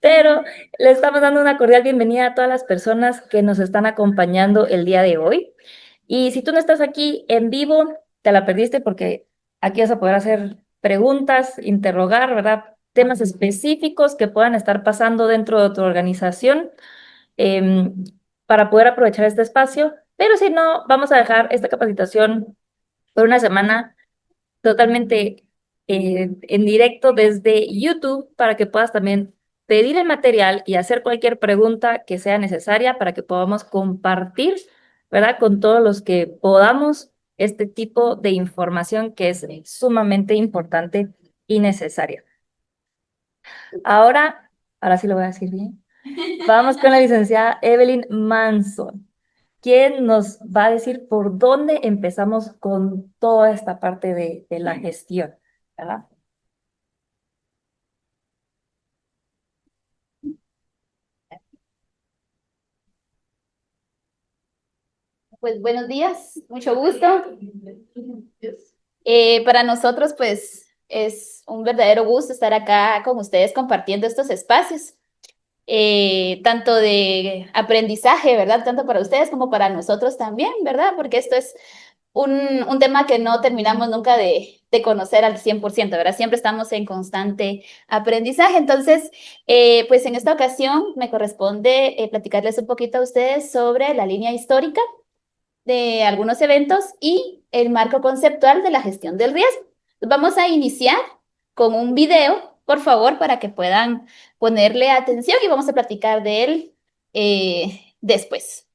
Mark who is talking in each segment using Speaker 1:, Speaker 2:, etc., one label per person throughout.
Speaker 1: Pero le estamos dando una cordial bienvenida a todas las personas que nos están acompañando el día de hoy. Y si tú no estás aquí en vivo, te la perdiste porque aquí vas a poder hacer preguntas, interrogar, ¿verdad? Temas específicos que puedan estar pasando dentro de tu organización eh, para poder aprovechar este espacio. Pero si no, vamos a dejar esta capacitación por una semana totalmente en directo desde YouTube para que puedas también pedir el material y hacer cualquier pregunta que sea necesaria para que podamos compartir, ¿verdad? Con todos los que podamos este tipo de información que es sumamente importante y necesaria. Ahora, ahora sí lo voy a decir bien. Vamos con la licenciada Evelyn Manson, quien nos va a decir por dónde empezamos con toda esta parte de la gestión, ¿verdad?
Speaker 2: Pues buenos días, mucho gusto. Para nosotros, pues es un verdadero gusto estar acá con ustedes compartiendo estos espacios, tanto de aprendizaje, ¿verdad? Tanto para ustedes como para nosotros también, ¿verdad? Porque esto es un tema que no terminamos nunca de conocer al 100%, ¿verdad? Siempre estamos en constante aprendizaje. Entonces, pues en esta ocasión me corresponde platicarles un poquito a ustedes sobre la línea histórica de algunos eventos y el marco conceptual de la gestión del riesgo. Vamos a iniciar con un video, por favor, para que puedan ponerle atención y vamos a platicar de él después.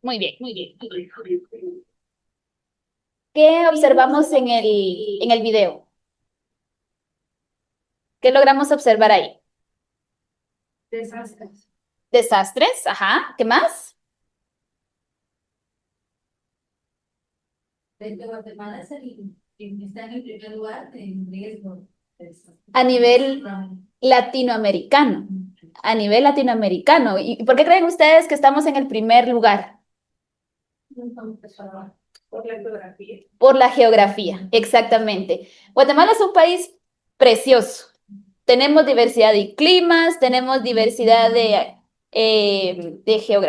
Speaker 2: Muy bien, muy bien. ¿Qué observamos en el video? ¿Qué logramos observar ahí?
Speaker 1: Desastres.
Speaker 2: Desastres, ajá. ¿Qué más?
Speaker 1: Desde Guatemala está en el primer lugar en riesgo.
Speaker 2: A nivel latinoamericano. A nivel latinoamericano. ¿Y por qué creen ustedes que estamos en el primer lugar?
Speaker 1: Por la geografía.
Speaker 2: Por la geografía, exactamente. Guatemala es un país precioso. Tenemos diversidad de climas, tenemos diversidad de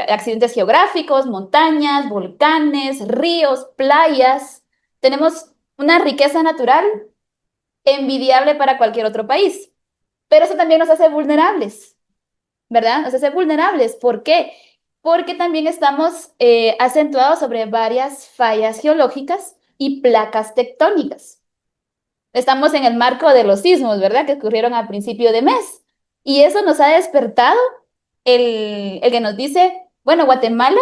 Speaker 2: accidentes geográficos, montañas, volcanes, ríos, playas. Tenemos una riqueza natural envidiable para cualquier otro país. pero eso también nos hace vulnerables, ¿verdad? Nos hace vulnerables. ¿Por qué? Porque también estamos acentuados sobre varias fallas geológicas y placas tectónicas. Estamos en el marco de los sismos, ¿verdad? Que ocurrieron al principio de mes. Y eso nos ha despertado el que nos dice, bueno, Guatemala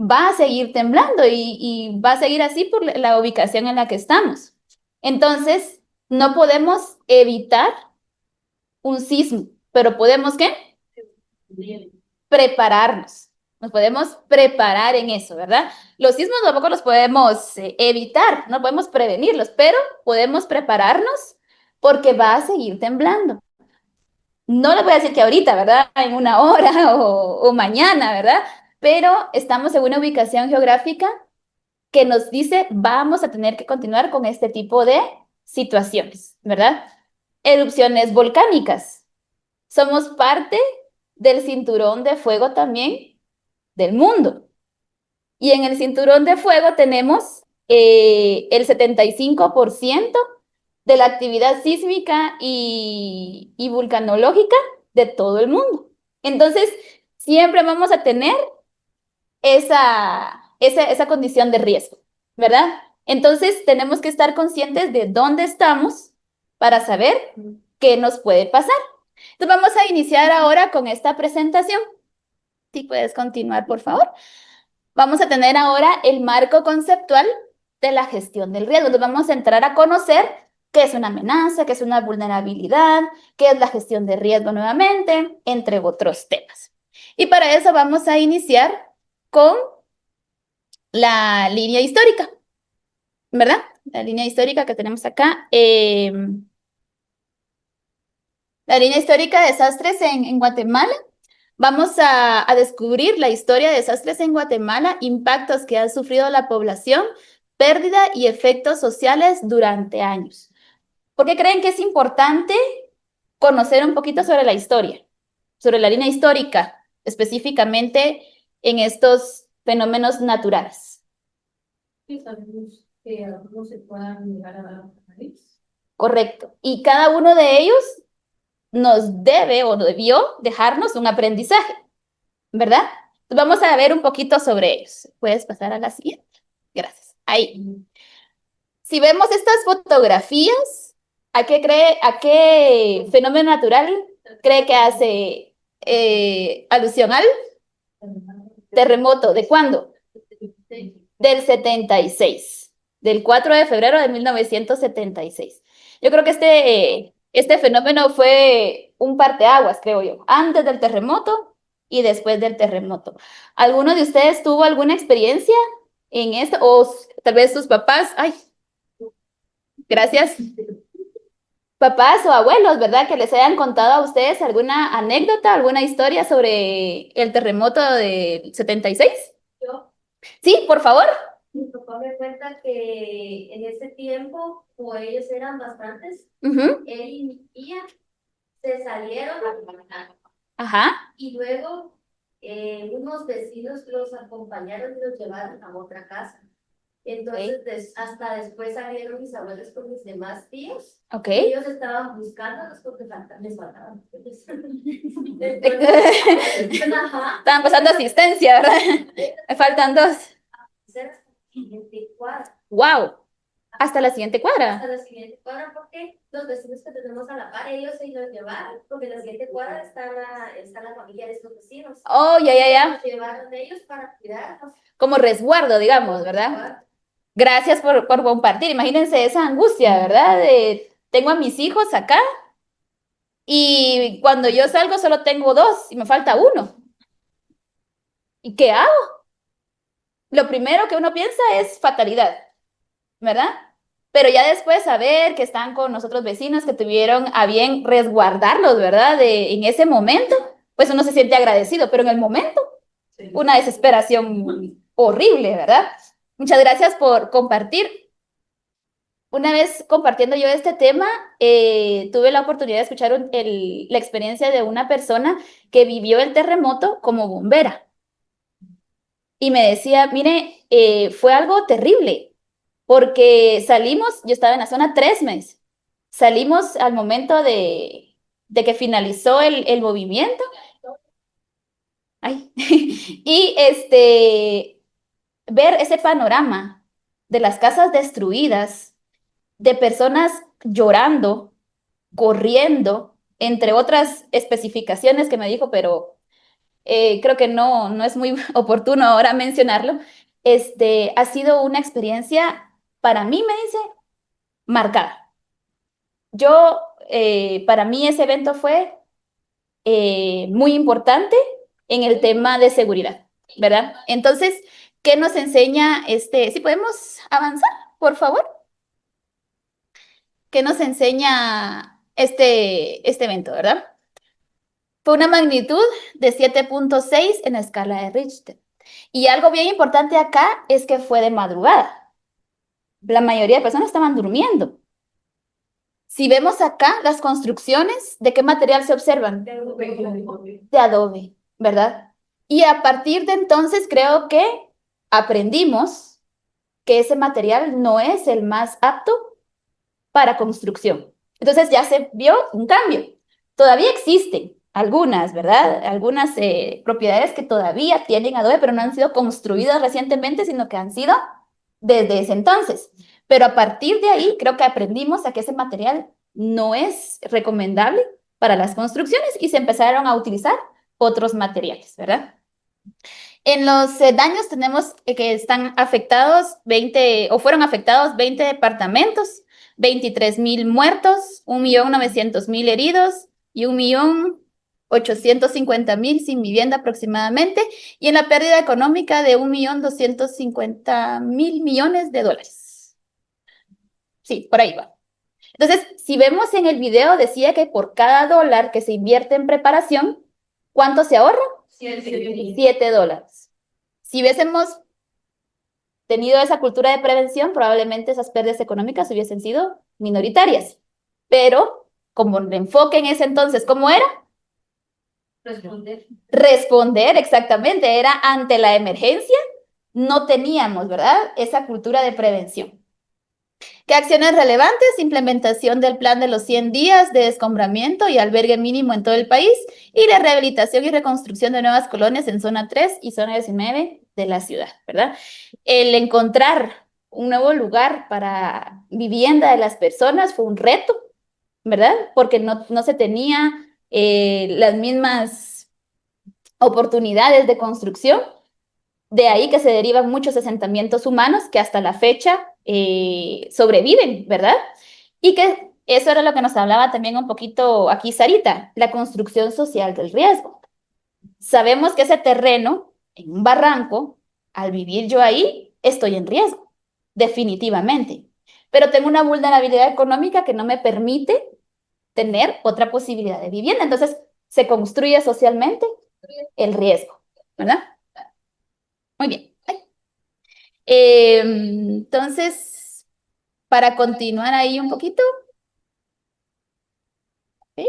Speaker 2: va a seguir temblando y va a seguir así por la ubicación en la que estamos. Entonces, no podemos evitar un sismo, pero podemos, ¿qué? Prepararnos. Nos podemos preparar en eso, ¿verdad? Los sismos tampoco los podemos evitar, no podemos prevenirlos, pero podemos prepararnos porque va a seguir temblando. No les voy a decir que ahorita, ¿verdad? En una hora o mañana, ¿verdad? Pero estamos en una ubicación geográfica que nos dice vamos a tener que continuar con este tipo de situaciones, ¿verdad? Erupciones volcánicas. Somos parte del cinturón de fuego también del mundo. Y en el cinturón de fuego tenemos el 75% de la actividad sísmica y vulcanológica de todo el mundo. Entonces, siempre vamos a tener esa condición de riesgo, ¿verdad? Entonces, tenemos que estar conscientes de dónde estamos para saber qué nos puede pasar. Entonces, vamos a iniciar ahora con esta presentación. Si puedes continuar, por favor. Vamos a tener ahora el marco conceptual de la gestión del riesgo. Nos vamos a entrar a conocer qué es una amenaza, qué es una vulnerabilidad, qué es la gestión de riesgo nuevamente, entre otros temas. Y para eso vamos a iniciar con la línea histórica, ¿verdad? La línea histórica que tenemos acá. La línea histórica de desastres en Guatemala. Vamos a descubrir la historia de desastres en Guatemala, impactos que ha sufrido la población, pérdida y efectos sociales durante años. ¿Por qué creen que es importante conocer un poquito sobre la historia, sobre la línea histórica, específicamente en estos fenómenos naturales?
Speaker 3: Sí, sabemos que algunos se puedan llegar a dar a país.
Speaker 2: Correcto. Y cada uno de ellos nos debe o debió dejarnos un aprendizaje, ¿verdad? Vamos a ver un poquito sobre ellos. ¿Puedes pasar a la siguiente? Gracias. Ahí. Si vemos estas fotografías, a qué fenómeno natural cree que hace alusión al terremoto? ¿De cuándo? Del 76, del 4 de febrero de 1976. Yo creo que este fenómeno fue un parteaguas, creo yo, antes del terremoto y después del terremoto. ¿Alguno de ustedes tuvo alguna experiencia en esto? O tal vez sus papás, ay, gracias, papás o abuelos, ¿verdad? Que les hayan contado a ustedes alguna anécdota, alguna historia sobre el terremoto del 76.
Speaker 3: Yo,
Speaker 2: Sí, por favor.
Speaker 3: mi papá me cuenta que en ese tiempo, como ellos eran bastantes,
Speaker 2: Ujú.
Speaker 3: él y mi tía se salieron
Speaker 2: Ajá.
Speaker 3: y luego unos vecinos los acompañaron y los llevaron a otra casa. Entonces, hasta después salieron mis abuelos con mis demás tíos.
Speaker 2: Ok.
Speaker 3: Ellos estaban buscándolos porque les faltaban. Ajá.
Speaker 2: Estaban pasando asistencia, ¿verdad? Me faltan dos.
Speaker 3: Siguiente cuadra.
Speaker 2: Wow. Hasta la siguiente
Speaker 3: Hasta
Speaker 2: cuadra.
Speaker 3: la siguiente cuadra, porque los vecinos que tenemos a la par, ellos se los llevaron, porque en la siguiente cuadra está la familia de estos vecinos.
Speaker 2: Oh, ya.
Speaker 3: Los llevaron ellos para cuidarnos.
Speaker 2: Como resguardo, digamos, ¿verdad? Gracias por compartir. Imagínense esa angustia, ¿verdad? Tengo a mis hijos acá y cuando yo salgo solo tengo dos y me falta uno. ¿Y qué hago? Lo primero que uno piensa es fatalidad, ¿verdad? Pero ya después saber que están con nosotros vecinos que tuvieron a bien resguardarlos, ¿verdad? En ese momento, pues uno se siente agradecido, pero en el momento, una desesperación horrible, ¿verdad? Muchas gracias por compartir. Una vez compartiendo yo este tema, tuve la oportunidad de escuchar la experiencia de una persona que vivió el terremoto como bombera. Y me decía, mire, fue algo terrible, porque salimos, yo estaba en la zona 3 meses, salimos al momento de que finalizó el movimiento. Ay. Y ver ese panorama de las casas destruidas, de personas llorando, corriendo, entre otras especificaciones que me dijo, pero creo que no es muy oportuno ahora mencionarlo. Ha sido una experiencia, para mí, me dice, marcada. Para mí ese evento fue muy importante en el tema de seguridad, ¿verdad? Entonces, ¿qué nos enseña si podemos avanzar, por favor? ¿Qué nos enseña este evento, verdad? Fue una magnitud de 7.6 en la escala de Richter. Y algo bien importante acá es que fue de madrugada. La mayoría de personas estaban durmiendo. Si vemos acá las construcciones, ¿de qué material se observan? De adobe, ¿verdad? Y a partir de entonces creo que aprendimos que ese material no es el más apto para construcción. Entonces ya se vio un cambio. Todavía existen algunas, ¿verdad? Algunas propiedades que todavía tienen adobe, pero no han sido construidas recientemente, sino que han sido desde ese entonces. Pero a partir de ahí creo que aprendimos a que ese material no es recomendable para las construcciones y se empezaron a utilizar otros materiales, ¿verdad? En los daños tenemos que están afectados 20 o fueron afectados 20 departamentos, 23,000 muertos, 1,900,000 heridos y 1,850,000 sin vivienda aproximadamente, y en la pérdida económica de 1,250,000 millones de dólares. Sí, por ahí va. Entonces, si vemos en el video, decía que por cada dólar que se invierte en preparación, ¿cuánto se ahorra? $7. Si hubiésemos tenido esa cultura de prevención, probablemente esas pérdidas económicas hubiesen sido minoritarias. Pero, como el enfoque en ese entonces, ¿cómo era?
Speaker 3: Responder.
Speaker 2: Responder, exactamente, era ante la emergencia, no teníamos, ¿verdad? Esa cultura de prevención. ¿Qué acciones relevantes? Implementación del plan de los 100 días de descombramiento y albergue mínimo en todo el país y la rehabilitación y reconstrucción de nuevas colonias en zona 3 y zona 19 de la ciudad, ¿verdad? El encontrar un nuevo lugar para vivienda de las personas fue un reto, ¿verdad? Porque no se tenía las mismas oportunidades de construcción. De ahí que se derivan muchos asentamientos humanos que hasta la fecha sobreviven, ¿verdad? Y que eso era lo que nos hablaba también un poquito aquí Sarita, la construcción social del riesgo. Sabemos que ese terreno, en un barranco, al vivir yo ahí, estoy en riesgo, definitivamente. Pero tengo una vulnerabilidad económica que no me permite tener otra posibilidad de vivienda. Entonces, se construye socialmente el riesgo, ¿verdad? Muy bien. Entonces, para continuar ahí un poquito, ¿ok?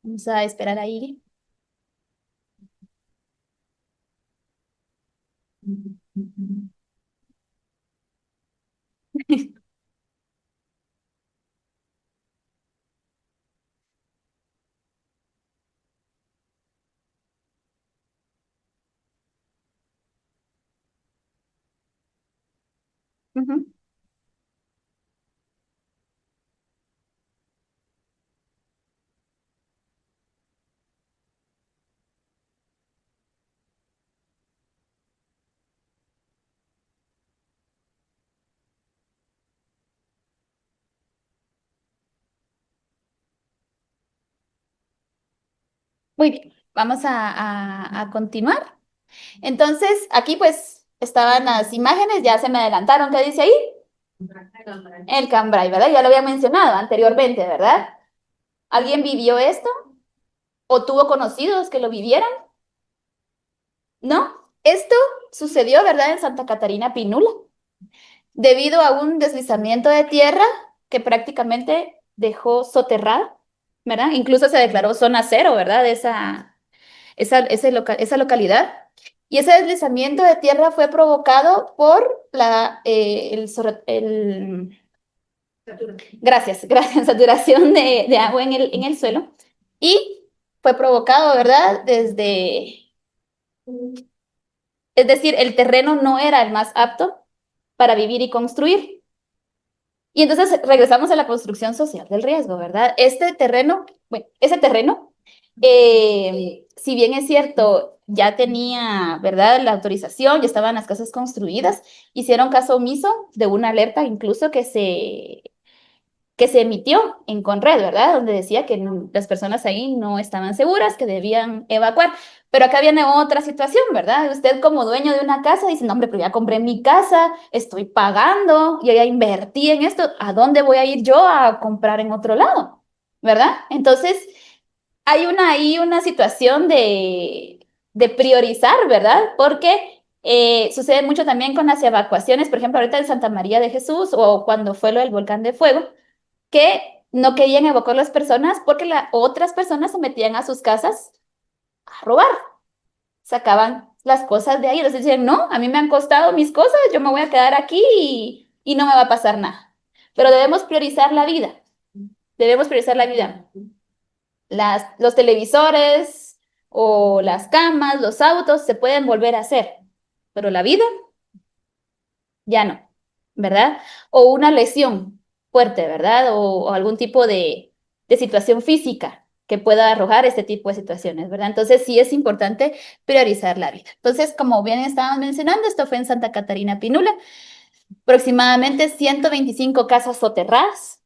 Speaker 2: Vamos a esperar ahí. Ujú. Muy bien, vamos a continuar. Entonces, aquí pues estaban las imágenes, ya se me adelantaron. ¿Qué dice ahí? El Cambrai, ¿verdad? Ya lo había mencionado anteriormente, ¿verdad? ¿Alguien vivió esto? ¿O tuvo conocidos que lo vivieran? ¿No? Esto sucedió, ¿verdad? En Santa Catarina Pinula, debido a un deslizamiento de tierra que prácticamente dejó soterrada, ¿verdad? Incluso se declaró zona cero, ¿verdad? Esa localidad. Y ese deslizamiento de tierra fue provocado por Gracias, saturación de agua en el suelo. Y fue provocado, ¿verdad? Es decir, el terreno no era el más apto para vivir y construir. Y entonces regresamos a la construcción social del riesgo, ¿verdad? Este terreno, bueno, ese terreno, si bien es cierto, ya tenía, ¿verdad?, la autorización, ya estaban las casas construidas, hicieron caso omiso de una alerta incluso que se emitió en Conred, ¿verdad? Donde decía que las personas ahí no estaban seguras, que debían evacuar. Pero acá viene otra situación, ¿verdad? Usted como dueño de una casa dice, no, hombre, pero ya compré mi casa, estoy pagando, yo ya invertí en esto, ¿a dónde voy a ir yo a comprar en otro lado? ¿Verdad? Entonces, hay ahí una situación de priorizar, ¿verdad? Porque sucede mucho también con las evacuaciones, por ejemplo, ahorita en Santa María de Jesús o cuando fue lo del volcán de fuego, que no querían evacuar las personas porque otras personas se metían a sus casas a robar, sacaban las cosas de ahí, entonces decían, no, a mí me han costado mis cosas, yo me voy a quedar aquí y no me va a pasar nada. Pero debemos priorizar la vida, debemos priorizar la vida. Los televisores o las camas, los autos se pueden volver a hacer, pero la vida ya no, ¿verdad? O una lesión fuerte, ¿verdad? O algún tipo de situación física que pueda arrojar este tipo de situaciones, ¿verdad? Entonces sí es importante priorizar la vida. Entonces, como bien estábamos mencionando, esto fue en Santa Catarina Pinula, aproximadamente 125 casas soterradas.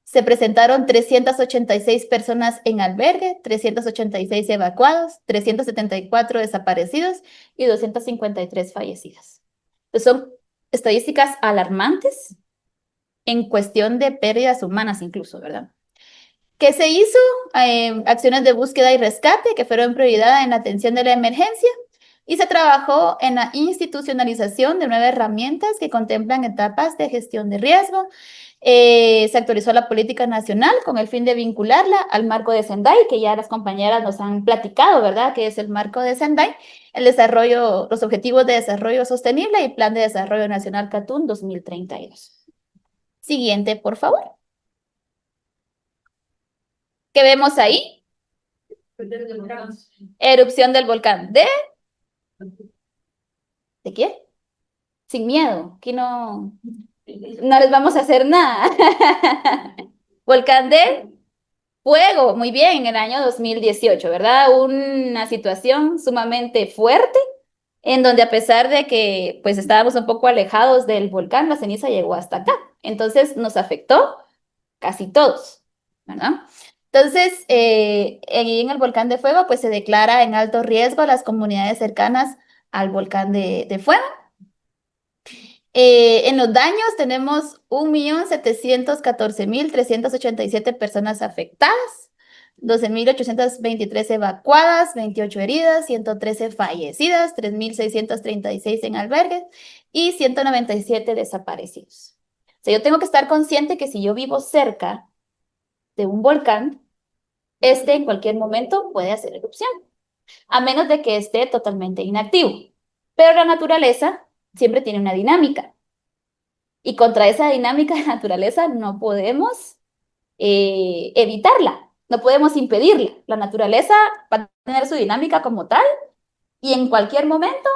Speaker 2: Se presentaron 386 personas en albergue, 386 evacuados, 374 desaparecidos y 253 fallecidas. Entonces son estadísticas alarmantes en cuestión de pérdidas humanas incluso, ¿verdad? ¿Qué se hizo? Acciones de búsqueda y rescate que fueron prioridad en la atención de la emergencia y se trabajó en la institucionalización de 9 herramientas que contemplan etapas de gestión de riesgo. Se actualizó la política nacional con el fin de vincularla al marco de Sendai, que ya las compañeras nos han platicado, ¿verdad? Que es el marco de Sendai, el desarrollo, los objetivos de desarrollo sostenible y plan de desarrollo nacional CATUN 2032. Siguiente, por favor. ¿Qué vemos ahí? Erupción del volcán. ¿De qué? Sin miedo. Aquí no les vamos a hacer nada. Volcán de fuego. Muy bien, en el año 2018, ¿verdad? Una situación sumamente fuerte en donde a pesar de que pues estábamos un poco alejados del volcán, la ceniza llegó hasta acá. Entonces nos afectó casi todos, ¿verdad? Entonces, en el volcán de fuego, pues se declara en alto riesgo a las comunidades cercanas al volcán de fuego. En los daños tenemos 1.714.387 personas afectadas, 12.823 evacuadas, 28 heridas, 113 fallecidas, 3.636 en albergues y 197 desaparecidos. O sea, yo tengo que estar consciente que si yo vivo cerca de un volcán, este en cualquier momento puede hacer erupción, a menos de que esté totalmente inactivo. Pero la naturaleza siempre tiene una dinámica. Y contra esa dinámica de naturaleza no podemos evitarla, no podemos impedirla. La naturaleza va a tener su dinámica como tal y en cualquier momento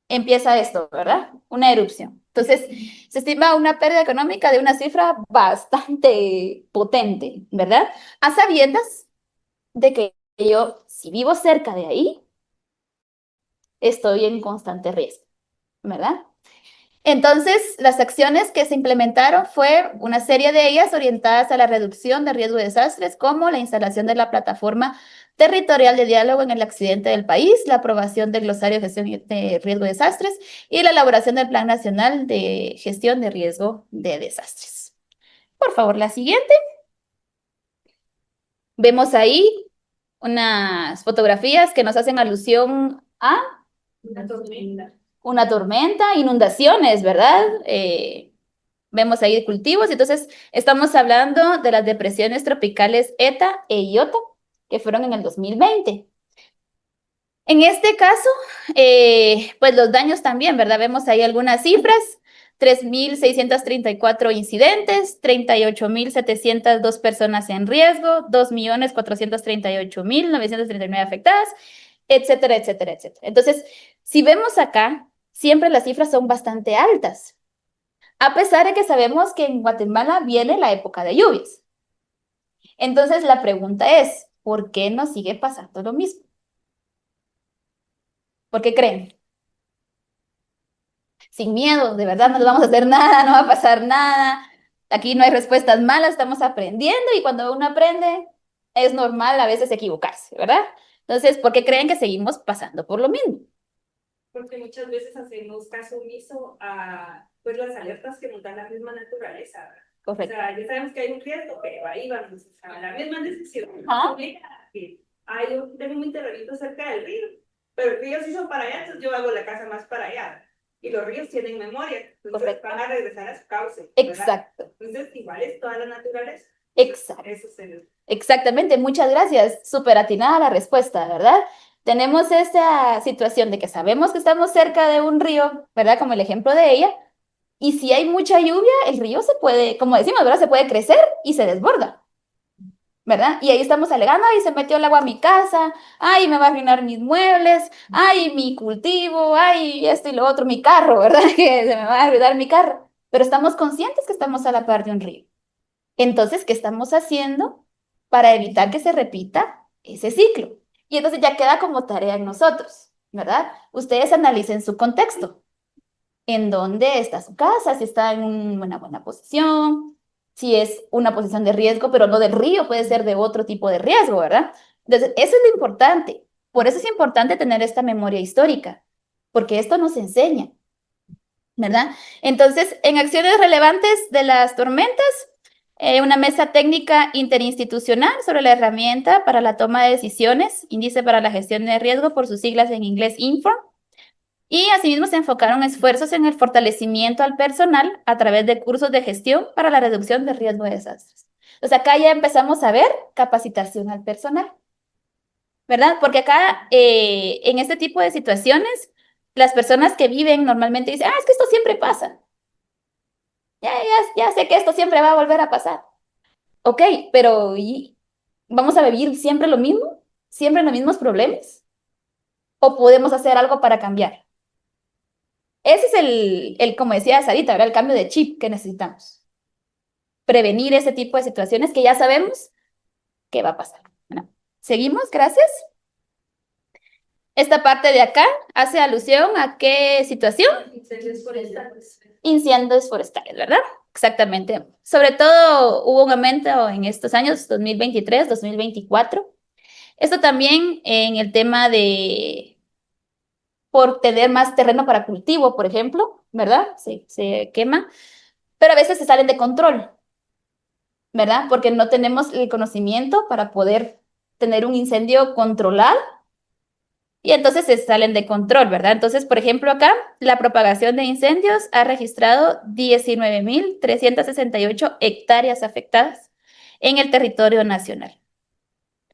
Speaker 2: empieza esto, ¿verdad? Una erupción. Entonces, se estima una pérdida económica de una cifra bastante potente, ¿verdad? A sabiendas de que yo, si vivo cerca de ahí, estoy en constante riesgo, ¿verdad? Entonces, las acciones que se implementaron fue una serie de ellas orientadas a la reducción de riesgo de desastres, como la instalación de la plataforma territorial de diálogo en el accidente del país, la aprobación del glosario de gestión de riesgo de desastres y la elaboración del Plan Nacional de Gestión de Riesgo de Desastres. Por favor, la siguiente. Vemos ahí unas fotografías que nos hacen alusión a una tormenta, inundaciones, ¿verdad? Vemos ahí cultivos, entonces estamos hablando de las depresiones tropicales ETA e IOTA, que fueron en el 2020. En este caso, pues los daños también, ¿verdad? Vemos ahí algunas cifras, 3.634 incidentes, 38.702 personas en riesgo, 2.438.939 afectadas, etcétera, etcétera, etcétera. Entonces, si vemos acá, siempre las cifras son bastante altas, a pesar de que sabemos que en Guatemala viene la época de lluvias. Entonces, la pregunta es, ¿por qué nos sigue pasando lo mismo? ¿Por qué creen? Sin miedo, de verdad, no les vamos a hacer nada, no va a pasar nada. Aquí no hay respuestas malas, estamos aprendiendo y cuando uno aprende es normal a veces equivocarse, ¿verdad? Entonces, ¿por qué creen que seguimos pasando por lo mismo?
Speaker 4: Porque muchas veces hacemos caso omiso a pues, las alertas que nos da la misma naturaleza, ¿verdad?
Speaker 2: Correcto.
Speaker 4: O sea, ya sabemos que hay un riesgo, pero ahí vamos, o sea, la misma decisión.
Speaker 2: Ajá.
Speaker 4: Que tengo un terrenito cerca del río, pero el río se hizo para allá, entonces yo hago la casa más para allá. Y los ríos tienen memoria, entonces
Speaker 2: Correcto.
Speaker 4: van a regresar a su cauce. ¿verdad?
Speaker 2: Exacto.
Speaker 4: Entonces, igual es toda la naturaleza.
Speaker 2: Exacto.
Speaker 4: Eso se...
Speaker 2: Exactamente, muchas gracias. Súper atinada la respuesta, ¿verdad? Tenemos esta situación de que sabemos que estamos cerca de un río, ¿verdad? Como el ejemplo de ella. Y si hay mucha lluvia, el río se puede, como decimos, ¿verdad? Se puede crecer y se desborda, ¿verdad? Y ahí estamos alegando, ay, se metió el agua a mi casa, ay, me va a arruinar mis muebles, ay, mi cultivo, ay, esto y lo otro, mi carro, ¿verdad? Que se me va a arruinar mi carro. Pero estamos conscientes que estamos a la par de un río. Entonces, ¿qué estamos haciendo para evitar que se repita ese ciclo? Y entonces ya queda como tarea en nosotros, ¿verdad? Ustedes analicen su contexto. ¿En dónde está su casa? Si está en una buena posición, si es una posición de riesgo, pero no del río, puede ser de otro tipo de riesgo, ¿verdad? Entonces, eso es lo importante. Por eso es importante tener esta memoria histórica, porque esto nos enseña, ¿verdad? Entonces, en acciones relevantes de las tormentas, una mesa técnica interinstitucional sobre la herramienta para la toma de decisiones, índice para la gestión de riesgo, por sus siglas en inglés INFORM. Y asimismo se enfocaron esfuerzos en el fortalecimiento al personal a través de cursos de gestión para la reducción de riesgo de desastres. Entonces acá ya empezamos a ver capacitación al personal, ¿verdad? Porque acá en este tipo de situaciones, las personas que viven normalmente dicen, es que esto siempre pasa. Ya sé que esto siempre va a volver a pasar. Ok, pero ¿y vamos a vivir siempre lo mismo? ¿Siempre los mismos problemas? ¿O podemos hacer algo para cambiar? Ese es como decía Sarita, ¿verdad? El cambio de chip que necesitamos. Prevenir ese tipo de situaciones que ya sabemos que va a pasar. ¿Verdad? Seguimos, gracias. Esta parte de acá hace alusión a qué situación?
Speaker 4: Incendios forestales.
Speaker 2: Incendios forestales, ¿verdad? Exactamente. Sobre todo hubo un aumento en estos años, 2023, 2024. Esto también en el tema de por tener más terreno para cultivo, por ejemplo, ¿verdad? Se quema, pero a veces se salen de control, ¿verdad? Porque no tenemos el conocimiento para poder tener un incendio controlado y entonces se salen de control, ¿verdad? Entonces, por ejemplo, acá la propagación de incendios ha registrado 19.368 hectáreas afectadas en el territorio nacional.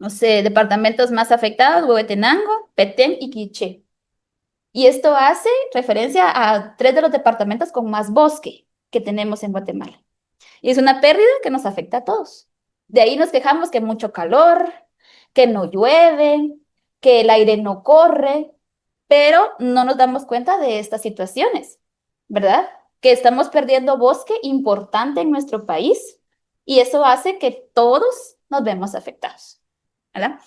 Speaker 2: No sé, departamentos más afectados, Huehuetenango, Petén y Quiché. Y esto hace referencia a 3 de los departamentos con más bosque que tenemos en Guatemala. Y es una pérdida que nos afecta a todos. De ahí nos quejamos que mucho calor, que no llueve, que el aire no corre, pero no nos damos cuenta de estas situaciones, ¿verdad? Que estamos perdiendo bosque importante en nuestro país y eso hace que todos nos vemos afectados, ¿verdad?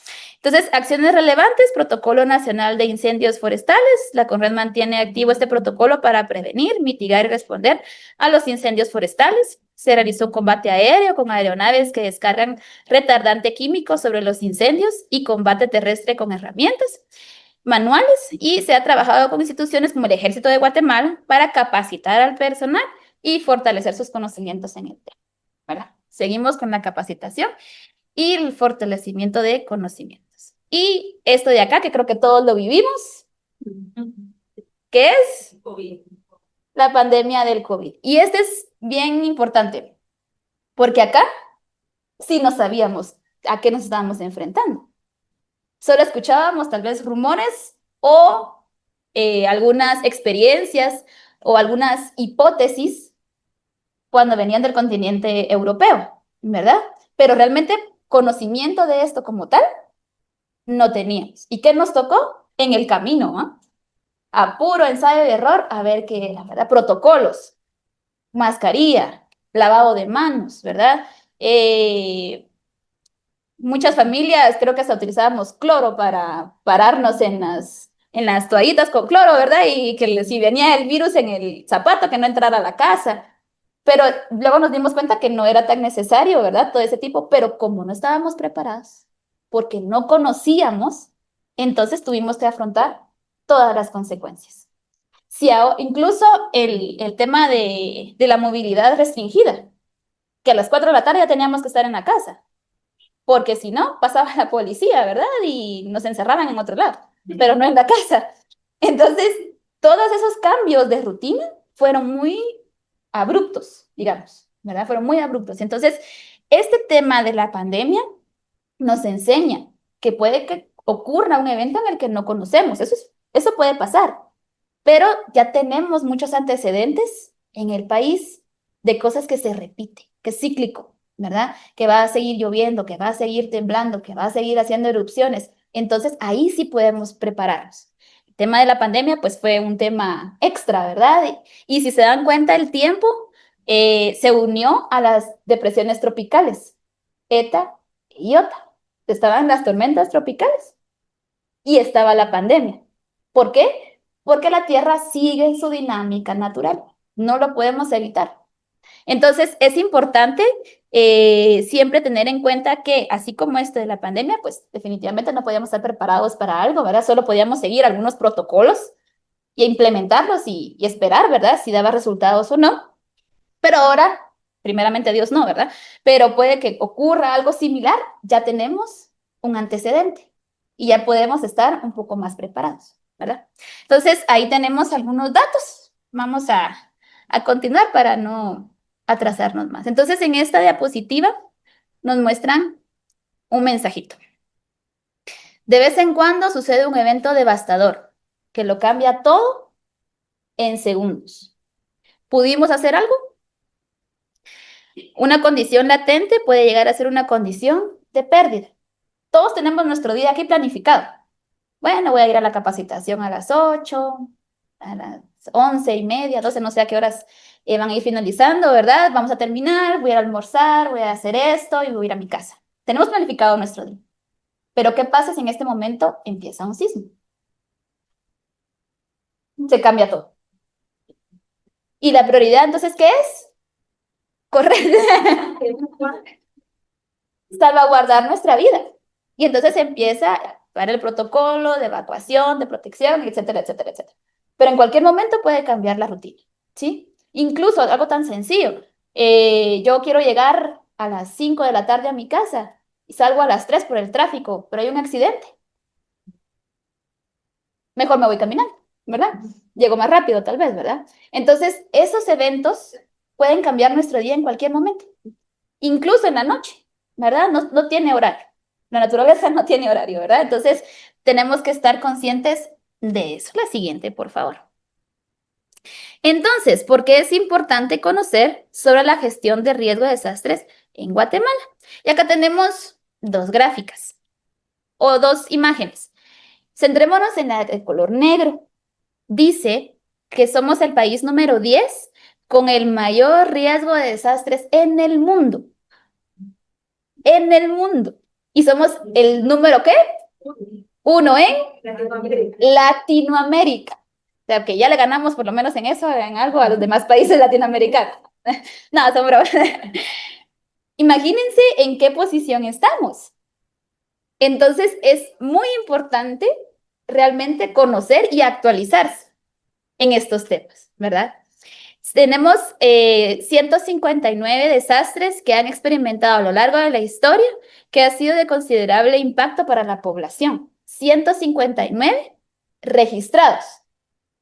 Speaker 2: Entonces, acciones relevantes, Protocolo Nacional de Incendios Forestales. La CONRED mantiene activo este protocolo para prevenir, mitigar y responder a los incendios forestales. Se realizó un combate aéreo con aeronaves que descargan retardante químico sobre los incendios y combate terrestre con herramientas manuales y se ha trabajado con instituciones como el Ejército de Guatemala para capacitar al personal y fortalecer sus conocimientos en el tema, ¿verdad? Seguimos con la capacitación y el fortalecimiento de conocimientos. Y esto de acá, que creo que todos lo vivimos, que es
Speaker 4: COVID.
Speaker 2: la pandemia del COVID. Y este es bien importante, porque acá sí no sabíamos a qué nos estábamos enfrentando. Solo escuchábamos tal vez rumores o algunas experiencias o algunas hipótesis cuando venían del continente europeo, ¿verdad? Pero realmente conocimiento de esto como tal no teníamos. ¿Y qué nos tocó? En el camino, ¿ah? A puro ensayo y error, a ver qué era, ¿verdad? Protocolos, mascarilla, lavado de manos, ¿verdad? Muchas familias creo que hasta utilizábamos cloro para pararnos en las toallitas con cloro, ¿verdad? Y que si venía el virus en el zapato, que no entrara a la casa. Pero luego nos dimos cuenta que no era tan necesario, ¿verdad? Todo ese tipo, pero como no estábamos preparados, porque no conocíamos, entonces tuvimos que afrontar todas las consecuencias. Si incluso el tema de la movilidad restringida, que a las 4 de la tarde ya teníamos que estar en la casa, porque si no, pasaba la policía, ¿verdad? Y nos encerraban en otro lado, pero no en la casa. Entonces, todos esos cambios de rutina fueron muy abruptos, digamos, ¿verdad? Fueron muy abruptos. Entonces, este tema de la pandemia nos enseña que puede que ocurra un evento en el que no conocemos. Eso puede pasar, pero ya tenemos muchos antecedentes en el país de cosas que se repiten, que es cíclico, ¿verdad? Que va a seguir lloviendo, que va a seguir temblando, que va a seguir haciendo erupciones. Entonces, ahí sí podemos prepararnos. El tema de la pandemia, pues fue un tema extra, ¿verdad? Y si se dan cuenta, el tiempo se unió a las depresiones tropicales, ETA y IOTA. Estaban las tormentas tropicales y estaba la pandemia. ¿Por qué? Porque la Tierra sigue en su dinámica natural. No lo podemos evitar. Entonces, es importante siempre tener en cuenta que, así como esto de la pandemia, pues definitivamente no podíamos estar preparados para algo, ¿verdad? Solo podíamos seguir algunos protocolos y implementarlos y esperar, ¿verdad? Si daba resultados o no. Pero ahora, primeramente Dios no, ¿verdad? Pero puede que ocurra algo similar, ya tenemos un antecedente y ya podemos estar un poco más preparados, ¿verdad? Entonces, ahí tenemos algunos datos. Vamos a continuar para no atrasarnos más. Entonces, en esta diapositiva nos muestran un mensajito. De vez en cuando sucede un evento devastador que lo cambia todo en segundos. ¿Pudimos hacer algo? Una condición latente puede llegar a ser una condición de pérdida. Todos tenemos nuestro día aquí planificado. Bueno, voy a ir a la capacitación a las 8, a las 11:30, 12, no sé a qué horas van a ir finalizando, ¿verdad? Vamos a terminar, voy a ir a almorzar, voy a hacer esto y voy a ir a mi casa. Tenemos planificado nuestro día. Pero ¿qué pasa si en este momento empieza un sismo? Se cambia todo. ¿Y la prioridad entonces qué es? Correr. Salvaguardar nuestra vida. Y entonces empieza para el protocolo de evacuación, de protección, etcétera, etcétera, etcétera. Pero en cualquier momento puede cambiar la rutina, ¿sí? Incluso algo tan sencillo. Yo quiero llegar a las 5 de la tarde a mi casa y salgo a las 3 por el tráfico, pero hay un accidente. Mejor me voy caminando, ¿verdad? Llego más rápido, tal vez, ¿verdad? Entonces, esos eventos pueden cambiar nuestro día en cualquier momento, incluso en la noche, ¿verdad? No tiene horario. La naturaleza no tiene horario, ¿verdad? Entonces, tenemos que estar conscientes de eso. La siguiente, por favor. Entonces, ¿por qué es importante conocer sobre la gestión de riesgo de desastres en Guatemala? Y acá tenemos dos gráficas o dos imágenes. Centrémonos en la de color negro. Dice que somos el país número 10 con el mayor riesgo de desastres en el mundo. En el mundo. Y somos el número, ¿qué? 1 en Latinoamérica. O sea, que ya le ganamos por lo menos en eso, en algo a los demás países latinoamericanos. No, son bromas. Imagínense en qué posición estamos. Entonces, es muy importante realmente conocer y actualizarse en estos temas, ¿verdad? Tenemos 159 desastres que han experimentado a lo largo de la historia, que ha sido de considerable impacto para la población. 159 registrados,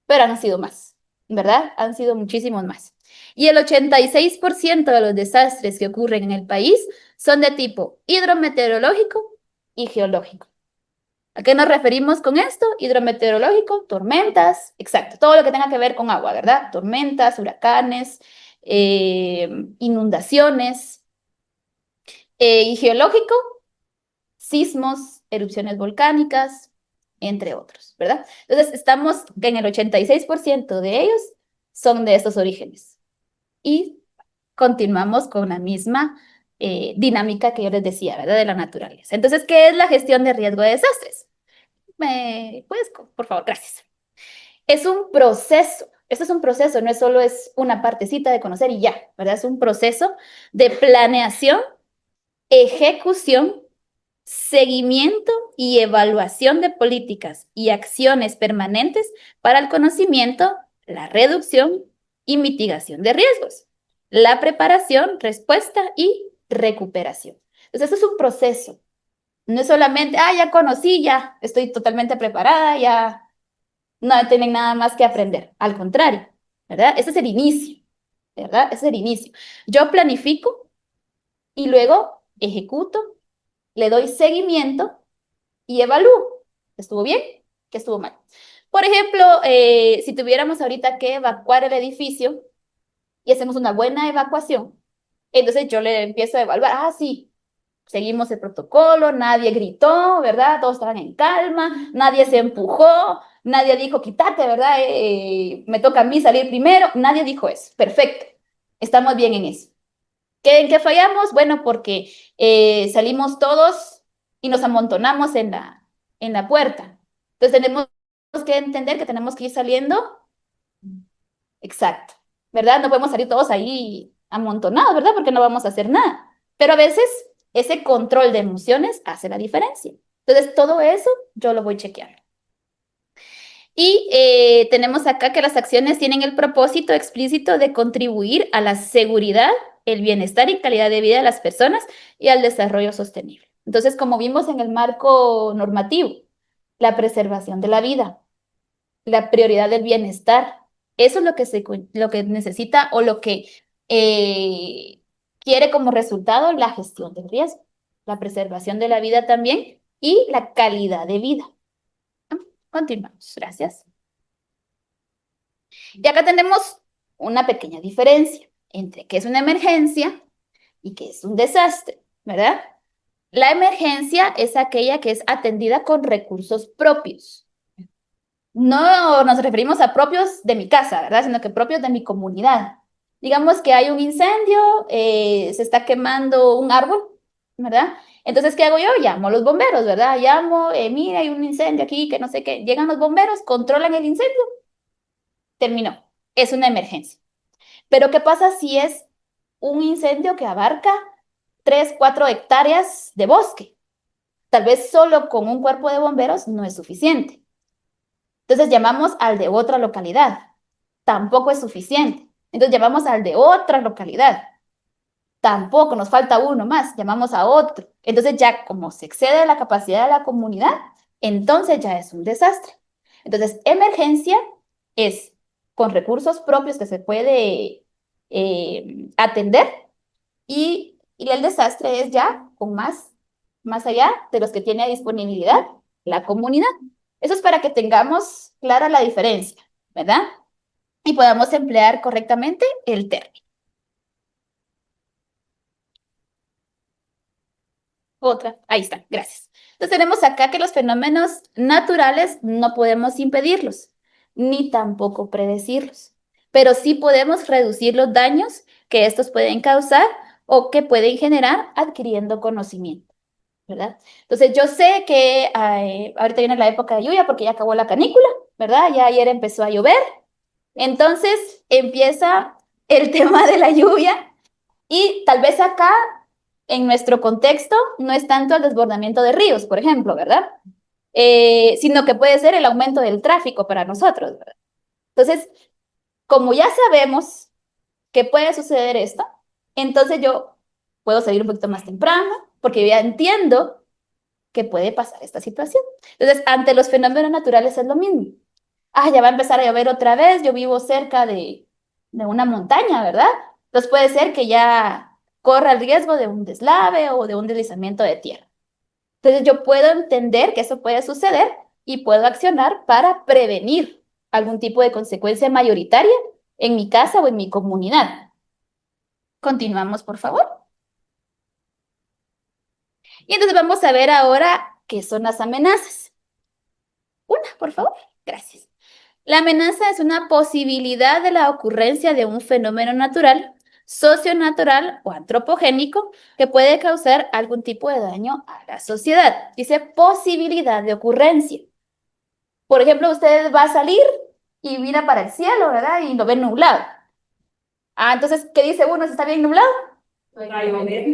Speaker 2: pero han sido más, ¿verdad? Han sido muchísimos más. Y el 86% de los desastres que ocurren en el país son de tipo hidrometeorológico y geológico. ¿A qué nos referimos con esto? Hidrometeorológico, tormentas, exacto, todo lo que tenga que ver con agua, ¿verdad? Tormentas, huracanes, inundaciones, y geológico, sismos, erupciones volcánicas, entre otros, ¿verdad? Entonces, estamos en el 86% de ellos son de estos orígenes. Y continuamos con la misma dinámica que yo les decía, ¿verdad? De la naturaleza. Entonces, ¿qué es la gestión de riesgo de desastres? ¿Me puedes, por favor? Gracias. Es un proceso. Esto es un proceso, no es solo es una partecita de conocer y ya, ¿verdad? Es un proceso de planeación, ejecución, seguimiento y evaluación de políticas y acciones permanentes para el conocimiento, la reducción y mitigación de riesgos, la preparación, respuesta y recuperación. Entonces, esto es un proceso. No es solamente, ya conocí, ya estoy totalmente preparada, ya no tienen nada más que aprender. Al contrario, ¿verdad? Ese es el inicio, ¿verdad? Ese es el inicio. Yo planifico y luego ejecuto, le doy seguimiento y evalúo. ¿Estuvo bien? ¿Qué estuvo mal? Por ejemplo, si tuviéramos ahorita que evacuar el edificio y hacemos una buena evacuación, entonces yo le empiezo a evaluar, sí, seguimos el protocolo, nadie gritó, ¿verdad? Todos estaban en calma, nadie se empujó, nadie dijo, quítate, ¿verdad? Me toca a mí salir primero, nadie dijo eso. Perfecto, estamos bien en eso. ¿En qué fallamos? Bueno, porque salimos todos y nos amontonamos en la puerta. Entonces tenemos que entender que tenemos que ir saliendo. Exacto, ¿verdad? No podemos salir todos ahí amontonados, ¿verdad? Porque no vamos a hacer nada. Pero a veces ese control de emociones hace la diferencia. Entonces todo eso yo lo voy chequeando. Y tenemos acá que las acciones tienen el propósito explícito de contribuir a la seguridad, el bienestar y calidad de vida de las personas y al desarrollo sostenible. Entonces, como vimos en el marco normativo, la preservación de la vida, la prioridad del bienestar, eso es lo que necesita o lo que quiere como resultado la gestión del riesgo, la preservación de la vida también y la calidad de vida. Continuamos, gracias. Y acá tenemos una pequeña diferencia entre qué es una emergencia y qué es un desastre, ¿verdad? La emergencia es aquella que es atendida con recursos propios. No nos referimos a propios de mi casa, ¿verdad? Sino que propios de mi comunidad. Digamos que hay un incendio, se está quemando un árbol, ¿verdad? Entonces, ¿qué hago yo? Llamo a los bomberos, ¿verdad? Llamo, mira, hay un incendio aquí, que no sé qué. Llegan los bomberos, controlan el incendio, terminó. Es una emergencia. Pero ¿qué pasa si es un incendio que abarca 3, 4 hectáreas de bosque? Tal vez solo con un cuerpo de bomberos no es suficiente. Entonces llamamos al de otra localidad. Tampoco es suficiente. Entonces llamamos al de otra localidad. Tampoco, nos falta uno más. Llamamos a otro. Entonces ya como se excede la capacidad de la comunidad, entonces ya es un desastre. Entonces, emergencia es con recursos propios que se puede atender y el desastre es ya con más allá de los que tiene a disponibilidad la comunidad. Eso es para que tengamos clara la diferencia, ¿verdad? Y podamos emplear correctamente el término. Otra, ahí está, gracias. Entonces tenemos acá que los fenómenos naturales no podemos impedirlos, ni tampoco predecirlos, pero sí podemos reducir los daños que estos pueden causar o que pueden generar adquiriendo conocimiento, ¿verdad? Entonces yo sé que ahorita viene la época de lluvia porque ya acabó la canícula, ¿verdad? Ya ayer empezó a llover, entonces empieza el tema de la lluvia y tal vez acá en nuestro contexto no es tanto el desbordamiento de ríos, por ejemplo, ¿verdad? Sino que puede ser el aumento del tráfico para nosotros, ¿verdad? Entonces, como ya sabemos que puede suceder esto, entonces yo puedo salir un poquito más temprano porque yo ya entiendo que puede pasar esta situación. Entonces, ante los fenómenos naturales es lo mismo. Ya va a empezar a llover otra vez, yo vivo cerca de una montaña, ¿verdad? Entonces puede ser que ya corra el riesgo de un deslave o de un deslizamiento de tierra. Entonces yo puedo entender que eso puede suceder y puedo accionar para prevenir algún tipo de consecuencia mayoritaria en mi casa o en mi comunidad. Continuamos, por favor. Y entonces vamos a ver ahora qué son las amenazas. Una, por favor. Gracias. La amenaza es una posibilidad de la ocurrencia de un fenómeno natural, socionatural o antropogénico que puede causar algún tipo de daño a la sociedad. Dice posibilidad de ocurrencia. Por ejemplo, usted va a salir y mira para el cielo, ¿verdad? Y lo ve nublado. Ah, entonces, ¿qué dice uno si está bien nublado?
Speaker 4: Va a llover.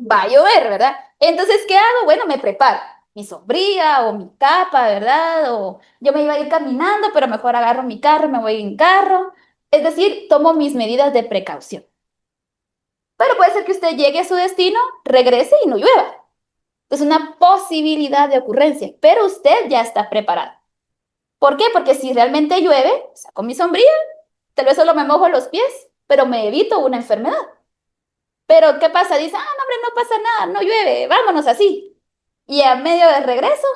Speaker 2: Va a llover, ¿verdad? Entonces, ¿qué hago? Bueno, me preparo mi sombrilla o mi capa, ¿verdad? O yo me iba a ir caminando, pero mejor agarro mi carro y me voy en carro. Es decir, tomo mis medidas de precaución. Pero puede ser que usted llegue a su destino, regrese y no llueva. Es una posibilidad de ocurrencia, pero usted ya está preparado. ¿Por qué? Porque si realmente llueve, saco mi sombrilla, tal vez solo me mojo los pies, pero me evito una enfermedad. Pero ¿qué pasa? Dice, no, hombre, no pasa nada, no llueve, vámonos así. Y a medio del regreso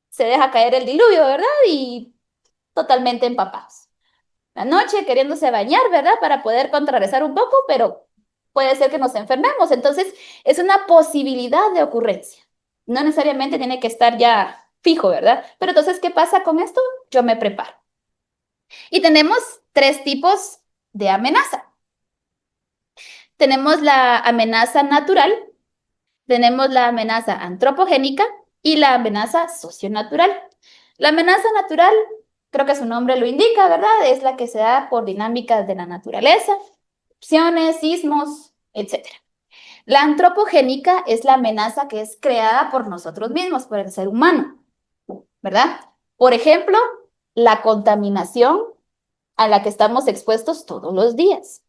Speaker 2: se deja caer el diluvio, ¿verdad? Y totalmente empapados. La noche queriéndose bañar, ¿verdad? Para poder contrarrestar un poco, pero puede ser que nos enfermemos. Entonces, es una posibilidad de ocurrencia. No necesariamente tiene que estar ya fijo, ¿verdad? Pero entonces, ¿qué pasa con esto? Yo me preparo. Y tenemos 3 tipos de amenaza. Tenemos la amenaza natural, tenemos la amenaza antropogénica y la amenaza socionatural. La amenaza natural, creo que su nombre lo indica, ¿verdad? Es la que se da por dinámicas de la naturaleza, erupciones, sismos, etc. La antropogénica es la amenaza que es creada por nosotros mismos, por el ser humano, ¿verdad? Por ejemplo, la contaminación a la que estamos expuestos todos los días.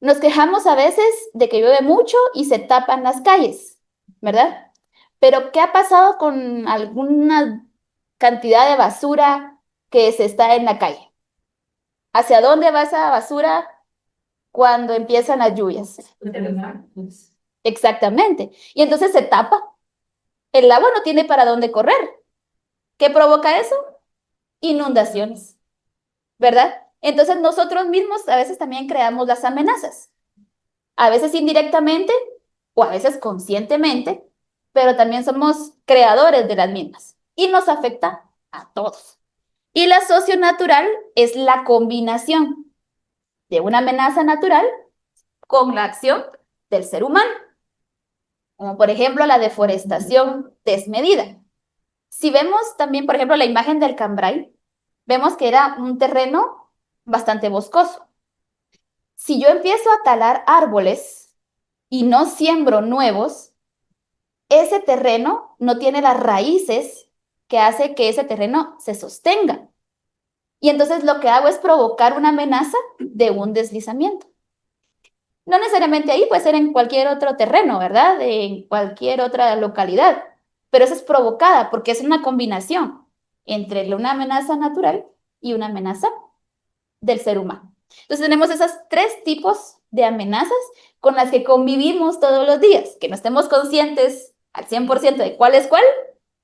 Speaker 2: Nos quejamos a veces de que llueve mucho y se tapan las calles, ¿verdad? Pero ¿qué ha pasado con alguna cantidad de basura que se está en la calle? ¿Hacia dónde va esa basura cuando empiezan las lluvias? Exactamente. Y entonces se tapa. El agua no tiene para dónde correr. ¿Qué provoca eso? Inundaciones, ¿verdad? Entonces nosotros mismos a veces también creamos las amenazas. A veces indirectamente o a veces conscientemente, pero también somos creadores de las mismas y nos afecta a todos. Y la socionatural es la combinación de una amenaza natural con la acción del ser humano, como por ejemplo la deforestación desmedida. Si vemos también, por ejemplo, la imagen del Cambrai, vemos que era un terreno bastante boscoso. Si yo empiezo a talar árboles y no siembro nuevos, ese terreno no tiene las raíces que hace que ese terreno se sostenga. Y entonces lo que hago es provocar una amenaza de un deslizamiento. No necesariamente ahí, puede ser en cualquier otro terreno, ¿verdad? En cualquier otra localidad. Pero eso es provocada porque es una combinación entre una amenaza natural y una amenaza del ser humano. Entonces tenemos esos 3 tipos de amenazas con las que convivimos todos los días. Que no estemos conscientes al 100% de cuál es cuál,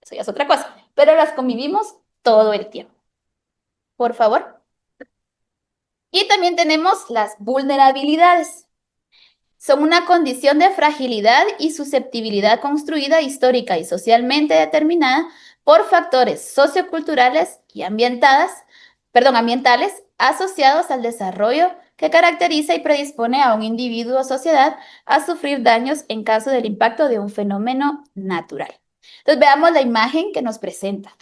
Speaker 2: eso ya es otra cosa, pero las convivimos todo el tiempo. Por favor. Y también tenemos las vulnerabilidades. Son una condición de fragilidad y susceptibilidad construida histórica y socialmente determinada por factores socioculturales y ambientales asociados al desarrollo que caracteriza y predispone a un individuo o sociedad a sufrir daños en caso del impacto de un fenómeno natural. Entonces veamos la imagen que nos presenta.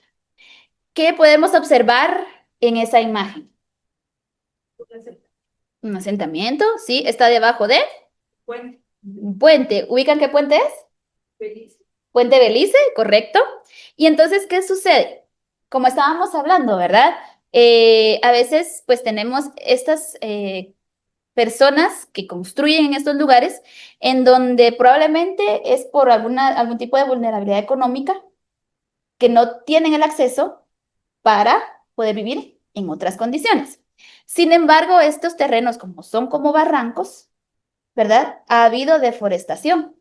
Speaker 2: ¿Qué podemos observar en esa imagen? Un asentamiento, ¿sí? Está debajo de
Speaker 4: Bueno,
Speaker 2: un puente. ¿Ubican qué puente es?
Speaker 4: feliz.
Speaker 2: Puente Belice, correcto. Y entonces, ¿qué sucede? Como estábamos hablando, ¿verdad? A veces, pues tenemos estas personas que construyen en estos lugares en donde probablemente es por algún tipo de vulnerabilidad económica que no tienen el acceso para poder vivir en otras condiciones. Sin embargo, estos terrenos, como son como barrancos, ¿verdad? Ha habido deforestación.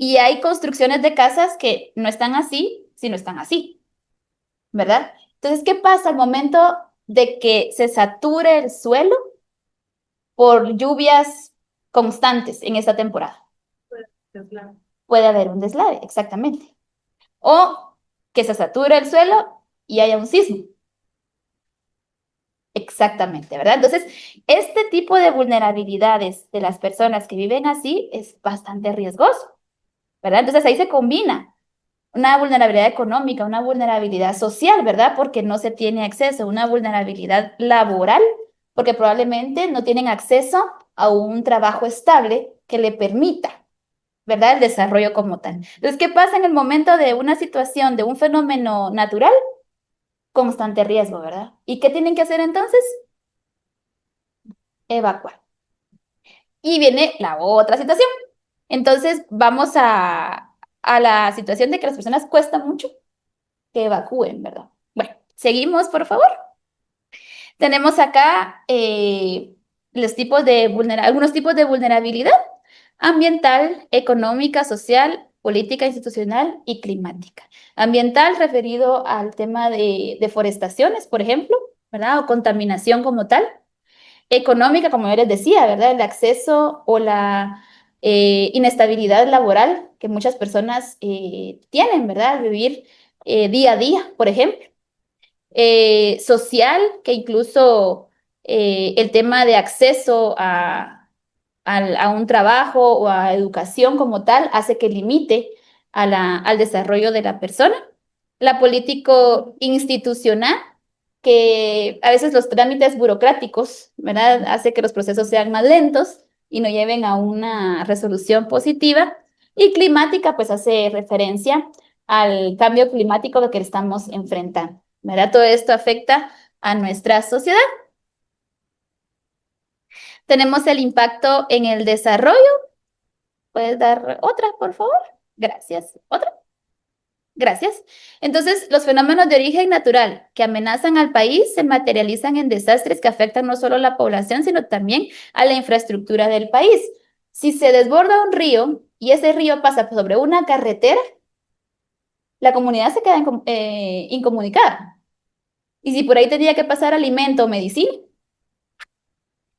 Speaker 2: Y hay construcciones de casas que no están así, si no están así, ¿verdad? Entonces, ¿qué pasa al momento de que se sature el suelo por lluvias constantes en esta temporada? Puede haber un deslave, exactamente. O que se sature el suelo y haya un sismo. Exactamente, ¿verdad? Entonces, este tipo de vulnerabilidades de las personas que viven así es bastante riesgoso, ¿verdad? Entonces ahí se combina una vulnerabilidad económica, una vulnerabilidad social, ¿verdad? Porque no se tiene acceso, una vulnerabilidad laboral, porque probablemente no tienen acceso a un trabajo estable que le permita, ¿verdad? El desarrollo como tal. Entonces, ¿qué pasa en el momento de una situación, de un fenómeno natural? Constante riesgo, ¿verdad? ¿Y qué tienen que hacer entonces? Evacuar. Y viene la otra situación. Entonces, vamos a la situación de que las personas cuesta mucho que evacúen, ¿verdad? Bueno, seguimos, por favor. Tenemos acá algunos tipos de vulnerabilidad ambiental, económica, social, política, institucional y climática. Ambiental referido al tema de deforestaciones, por ejemplo, ¿verdad? O contaminación como tal. Económica, como yo les decía, ¿verdad? El acceso o la inestabilidad laboral que muchas personas tienen, ¿verdad? Al vivir día a día, por ejemplo. Social, que incluso el tema de acceso a un trabajo o a educación como tal hace que limite al desarrollo de la persona. La político institucional, que a veces los trámites burocráticos, ¿verdad? Hace que los procesos sean más lentos y no lleven a una resolución positiva. Y climática, pues hace referencia al cambio climático que estamos enfrentando, ¿verdad? Todo esto afecta a nuestra sociedad. Tenemos el impacto en el desarrollo. ¿Puedes dar otra, por favor? Gracias. ¿Otra? Gracias. Entonces, los fenómenos de origen natural que amenazan al país se materializan en desastres que afectan no solo a la población, sino también a la infraestructura del país. Si se desborda un río y ese río pasa sobre una carretera, la comunidad se queda incomunicada. Y si por ahí tenía que pasar alimento o medicina,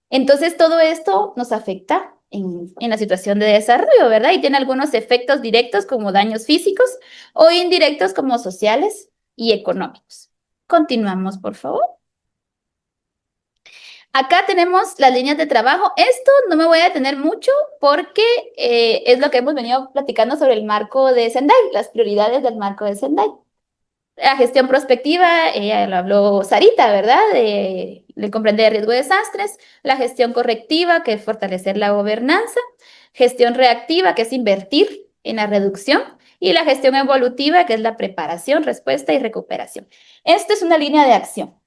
Speaker 2: entonces todo esto nos afecta en la situación de desarrollo, ¿verdad? Y tiene algunos efectos directos como daños físicos o indirectos como sociales y económicos. Continuamos, por favor. Acá tenemos las líneas de trabajo. Esto no me voy a detener mucho porque es lo que hemos venido platicando sobre el marco de Sendai, las prioridades del marco de Sendai. La gestión prospectiva, ella lo habló Sarita, ¿verdad? De comprender riesgo de desastres. La gestión correctiva, que es fortalecer la gobernanza. Gestión reactiva, que es invertir en la reducción. Y la gestión evolutiva, que es la preparación, respuesta y recuperación. Esta es una línea de acción,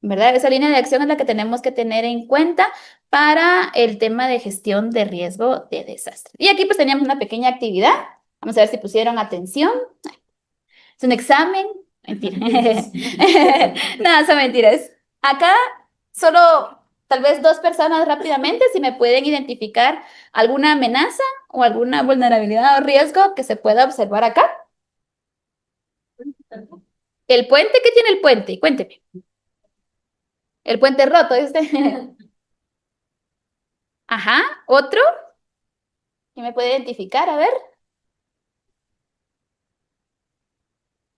Speaker 2: ¿verdad? Esa línea de acción es la que tenemos que tener en cuenta para el tema de gestión de riesgo de desastre. Y aquí pues teníamos una pequeña actividad. Vamos a ver si pusieron atención. Es un examen. Mentira. No, son mentiras. Acá solo tal vez 2 personas rápidamente, si me pueden identificar alguna amenaza o alguna vulnerabilidad o riesgo que se pueda observar acá. ¿El puente? ¿Qué tiene el puente? Cuénteme. El puente roto, ¿viste? Ajá, ¿otro? ¿Quién me puede identificar? A ver.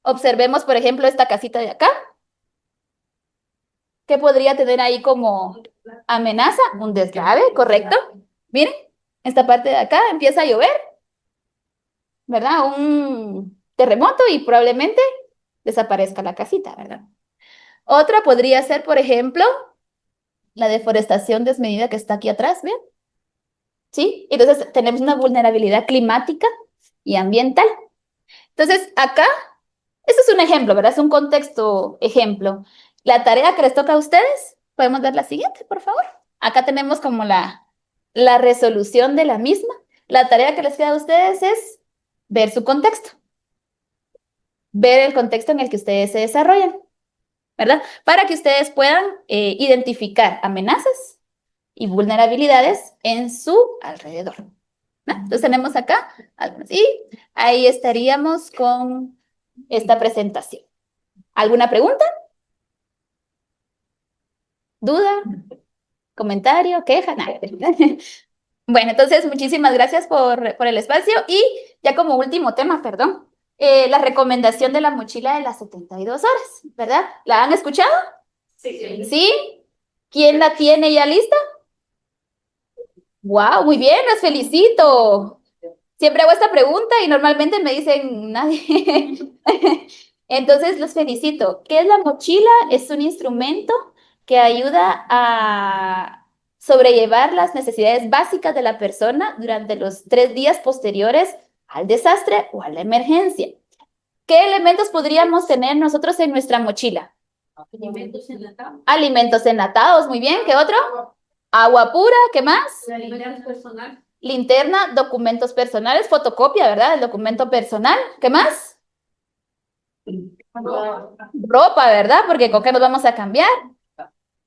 Speaker 2: Observemos, por ejemplo, esta casita de acá. ¿Qué podría tener ahí como amenaza? Un deslave, ¿correcto? Miren, esta parte de acá empieza a llover, ¿verdad? Un terremoto y probablemente desaparezca la casita, ¿verdad? Otra podría ser, por ejemplo, la deforestación desmedida que está aquí atrás, ¿ven? ¿Sí? Entonces tenemos una vulnerabilidad climática y ambiental. Entonces, acá, este es un ejemplo, ¿verdad? Es un contexto ejemplo. La tarea que les toca a ustedes, podemos ver la siguiente, por favor. Acá tenemos como la resolución de la misma. La tarea que les queda a ustedes es ver su contexto, ver el contexto en el que ustedes se desarrollan, ¿verdad? Para que ustedes puedan identificar amenazas y vulnerabilidades en su alrededor. ¿no? Entonces tenemos acá algunos. Y ahí estaríamos con esta presentación. ¿Alguna pregunta? ¿Duda? ¿Comentario? ¿Queja? Nada. Bueno, entonces muchísimas gracias por el espacio y ya como último tema, perdón, la recomendación de la mochila de las 72 horas, ¿verdad? ¿La han escuchado?
Speaker 4: Sí.
Speaker 2: ¿Sí? ¿Quién la tiene ya lista? ¡Wow! Muy bien, los felicito. Siempre hago esta pregunta y normalmente me dicen nadie. Entonces, los felicito. ¿Qué es la mochila? Es un instrumento que ayuda a sobrellevar las necesidades básicas de la persona durante los 3 días posteriores al desastre o a la emergencia. ¿Qué elementos podríamos tener nosotros en nuestra mochila?
Speaker 3: Alimentos enlatados.
Speaker 2: Alimentos enlatados, muy bien. ¿Qué otro? Agua pura, ¿qué más?
Speaker 3: Alimentos personales.
Speaker 2: Linterna, documentos personales, fotocopia, ¿verdad? El documento personal. ¿Qué más? Ropa, ¿verdad? Porque con qué nos vamos a cambiar.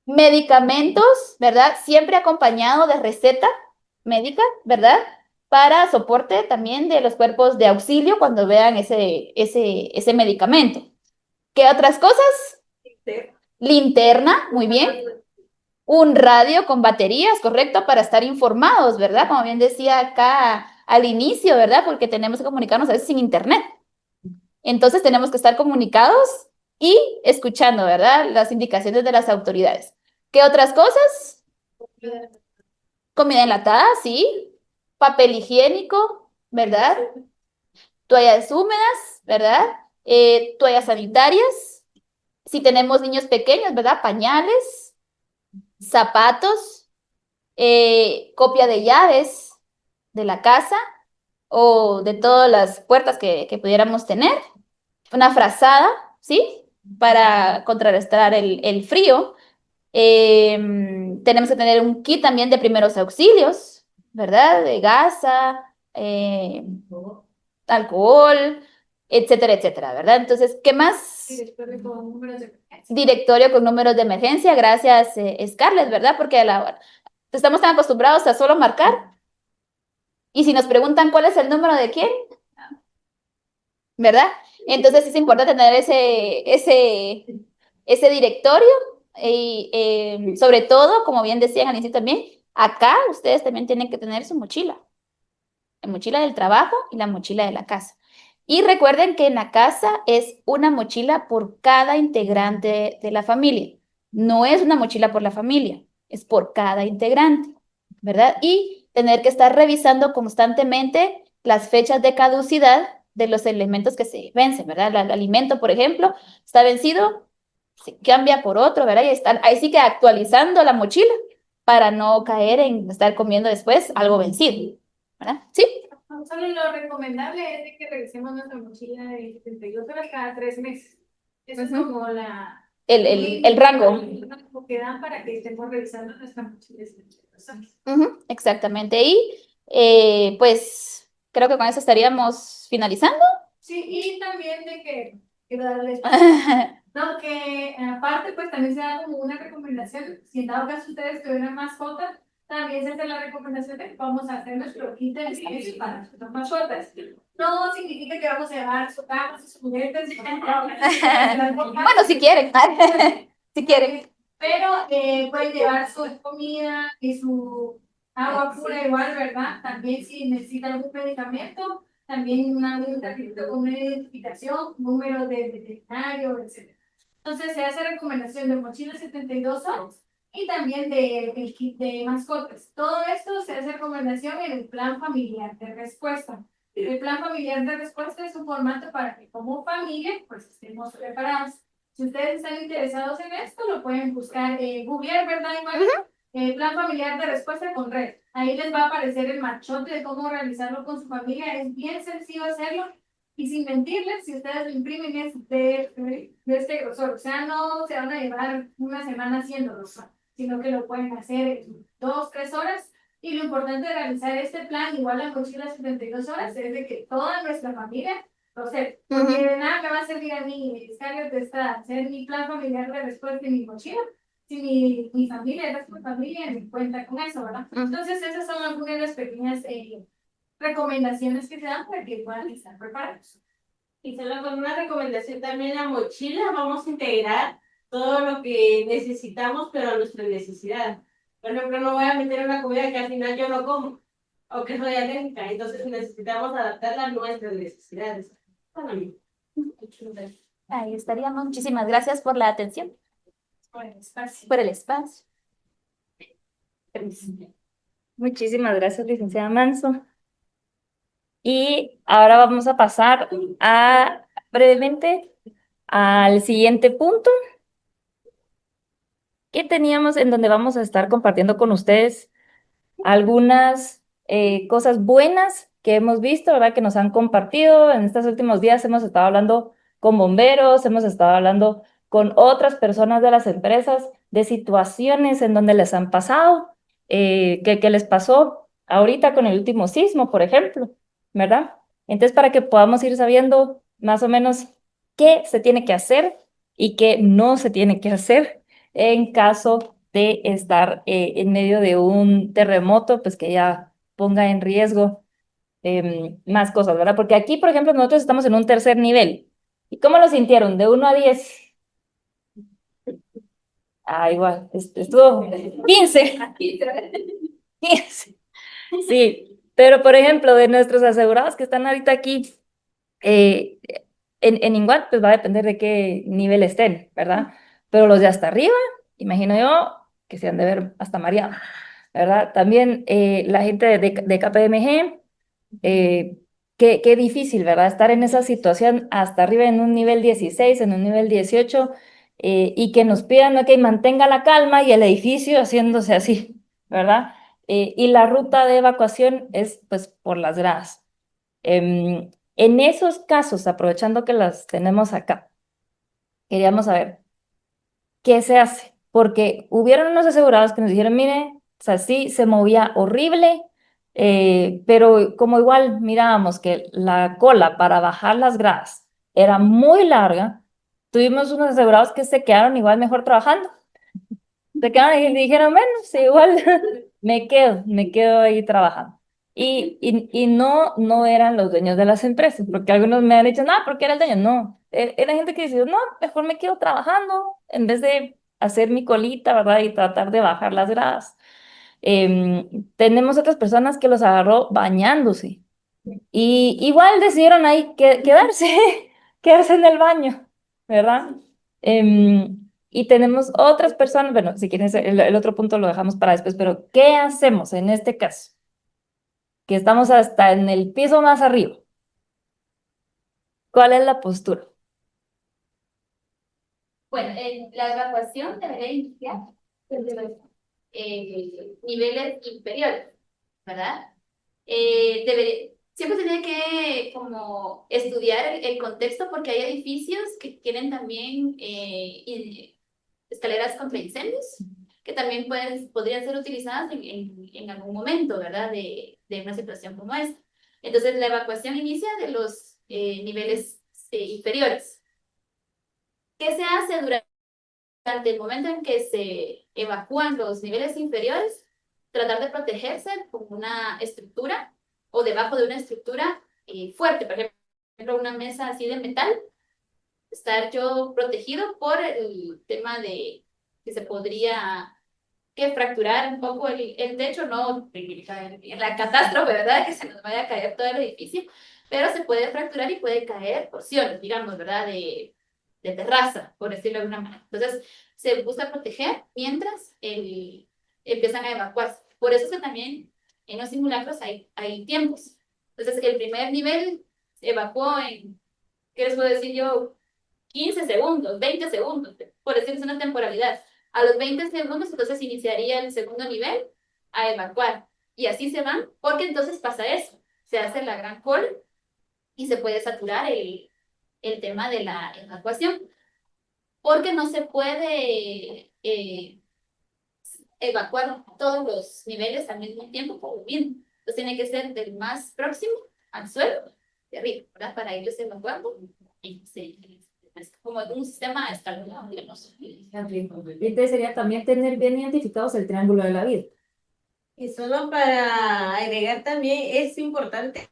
Speaker 2: Medicamentos, ¿verdad? Siempre acompañado de receta médica, ¿verdad? Para soporte también de los cuerpos de auxilio cuando vean ese medicamento. ¿Qué otras cosas? Linterna, muy bien. Un radio con baterías, correcto, para estar informados, ¿verdad? Como bien decía acá al inicio, ¿verdad? Porque tenemos que comunicarnos a veces sin internet. Entonces tenemos que estar comunicados y escuchando, ¿verdad? Las indicaciones de las autoridades. ¿Qué otras cosas? Comida enlatada, sí. Papel higiénico, ¿verdad? Toallas húmedas, ¿verdad? Toallas sanitarias. Si tenemos niños pequeños, ¿verdad? Pañales, zapatos, copia de llaves de la casa o de todas las puertas que pudiéramos tener. Una frazada, ¿sí? Para contrarrestar el frío. Tenemos que tener un kit también de primeros auxilios, ¿verdad? De gasa, alcohol, etcétera, etcétera, ¿verdad? Entonces, ¿qué más?
Speaker 4: Directorio con números de emergencia.
Speaker 2: Directorio con números de emergencia, gracias, Scarlett, ¿verdad? Porque estamos tan acostumbrados a solo marcar. Y si nos preguntan cuál es el número de quién, ¿verdad? Entonces es importante tener ese directorio y sobre todo, como bien decían al inicio también, acá ustedes también tienen que tener su mochila, la mochila del trabajo y la mochila de la casa. Y recuerden que en la casa es una mochila por cada integrante de la familia. No es una mochila por la familia, es por cada integrante, ¿verdad? Y tener que estar revisando constantemente las fechas de caducidad de los elementos que se vencen, ¿verdad? El alimento, por ejemplo, está vencido, se cambia por otro, ¿verdad? Y están ahí sí que actualizando la mochila para no caer en estar comiendo después algo vencido, ¿verdad? Sí.
Speaker 4: Solo lo recomendable es de que revisemos nuestra mochila de 72 horas cada 3 meses. Eso es como
Speaker 2: El rango.
Speaker 4: que dan para que estemos revisando nuestra mochila de 72 horas.
Speaker 2: Exactamente. Y pues creo que con eso estaríamos finalizando.
Speaker 4: Sí, y también de que quiero darles no, que aparte pues también se da como una recomendación, si en dado caso ustedes tuvieran mascotas, también se hace la recomendación de que vamos a hacer nuestro kit de servicio para nuestras mascotas. No significa que vamos a llevar su cama, sus juguetes,
Speaker 2: Bueno, si quieren. Si quieren.
Speaker 4: pero pueden llevar su comida y su agua pura igual, ¿verdad? También si necesitan algún medicamento, también un tarjetito con una identificación, número de veterinario, etc. Entonces se hace recomendación de mochila 72 horas y también del kit de mascotas. Todo esto se hace recomendación en el plan familiar de respuesta. El plan familiar de respuesta es un formato para que como familia pues estemos preparados. Si ustedes están interesados en esto, lo pueden buscar en Google, ¿verdad? Plan familiar de respuesta con red. Ahí les va a aparecer el machote de cómo realizarlo con su familia. Es bien sencillo hacerlo. Y sin mentirles, si ustedes lo imprimen es de este grosor. O sea, no se van a llevar una semana haciéndolo, sino que lo pueden hacer en 2, 3 horas. Y lo importante de realizar este plan, igual la mochila 72 horas, es de que toda nuestra familia lo sepa. Porque de nada me va a servir a mí, Scarlett, hacer mi plan familiar de respuesta en mi mochila. Si mi familia, el resto de mi familia, me cuenta con eso, ¿verdad? Entonces, esas son algunas de las pequeñas recomendaciones que se dan para que puedan estar preparados.
Speaker 5: Y solo con una recomendación también en la mochila vamos a integrar todo lo que necesitamos, pero a nuestra necesidad. Por ejemplo, no voy a meter una comida que al final yo no como o que soy alérgica, entonces necesitamos adaptarla a nuestras necesidades. Para mí.
Speaker 2: Ahí estaríamos. Muchísimas gracias por la atención,
Speaker 4: Por el espacio.
Speaker 2: por el espacio.
Speaker 1: Muchísimas gracias, licenciada Manso. Y ahora vamos a pasar brevemente al siguiente punto que teníamos, en donde vamos a estar compartiendo con ustedes algunas cosas buenas que hemos visto, ¿verdad? Que nos han compartido. En estos últimos días hemos estado hablando con bomberos, hemos estado hablando con otras personas de las empresas de situaciones en donde les han pasado, que les pasó ahorita con el último sismo, por ejemplo, ¿verdad? Entonces, para que podamos ir sabiendo más o menos qué se tiene que hacer y qué no se tiene que hacer en caso de estar en medio de un terremoto, pues que ya ponga en riesgo más cosas, ¿verdad? Porque aquí, por ejemplo, nosotros estamos en un tercer nivel. ¿Y cómo lo sintieron? De 1 a 10. Ah, igual, estuvo 15. 15. Sí, pero por ejemplo, de nuestros asegurados que están ahorita aquí, eh, en igual, pues va a depender de qué nivel estén, ¿verdad? Pero los de hasta arriba, imagino yo que se han de ver hasta mareados, ¿verdad? También la gente de KPMG, eh, qué difícil, ¿verdad? Estar en esa situación hasta arriba en un nivel 16, en un nivel 18, y que nos pidan, ok, mantenga la calma y el edificio haciéndose así, ¿verdad? Y la ruta de evacuación es pues por las gradas. En esos casos, aprovechando que las tenemos acá, queríamos saber qué se hace, porque hubieron unos asegurados que nos dijeron, mire, o sea, sí, se movía horrible, pero como igual mirábamos que la cola para bajar las gradas era muy larga, tuvimos unos asegurados que se quedaron igual mejor trabajando. Se quedaron y dijeron, bueno, sí, igual me quedo ahí trabajando. Y no eran los dueños de las empresas, porque algunos me han dicho, no, porque era el dueño. No, era gente que decía, no, mejor me quedo trabajando en vez de hacer mi colita, ¿verdad? Y tratar de bajar las gradas. Tenemos otras personas que los agarró bañándose. Y igual decidieron ahí quedarse, quedarse en el baño, ¿verdad? Y tenemos otras personas, bueno, si quieres, el otro punto lo dejamos para después, pero ¿qué hacemos en este caso? Que estamos hasta en el piso más arriba. ¿Cuál es la postura?
Speaker 2: Bueno, la evacuación debería iniciar niveles inferiores, ¿verdad? Siempre se tiene que como estudiar el contexto porque hay edificios que tienen también escaleras contra incendios que también podrían ser utilizadas en algún momento, ¿verdad? De una situación como esta. Entonces, la evacuación inicia de los niveles inferiores. ¿Qué se hace durante el momento en que se evacúan los niveles inferiores? Tratar de protegerse con una estructura o debajo de una estructura fuerte, por ejemplo, una mesa así de metal, estar yo protegido por el tema de que se podría fracturar un poco el techo, no en la catástrofe, ¿verdad? Que se nos vaya a caer todo el edificio, pero se puede fracturar y puede caer porciones, digamos, ¿verdad? De terraza, por decirlo de alguna manera. Entonces, se busca proteger mientras empiezan a evacuarse. Por eso es que también en los simulacros hay tiempos. Entonces, el primer nivel se evacuó en, ¿qué les puedo decir yo? 15 segundos, 20 segundos, por decirles una temporalidad. A los 20 segundos, entonces iniciaría el segundo nivel a evacuar. Y así se van, porque entonces pasa eso. Se hace la gran cola y se puede saturar el tema de la evacuación. Porque no se puede evacuar todos los niveles al mismo tiempo, como bien. Entonces tiene que ser del más próximo al suelo, de arriba, ¿verdad? Para irlos evacuando. Y es como un sistema escalonado, digamos.
Speaker 1: Entonces sería también tener bien identificados el triángulo de la vida.
Speaker 5: Y solo para agregar también, es importante,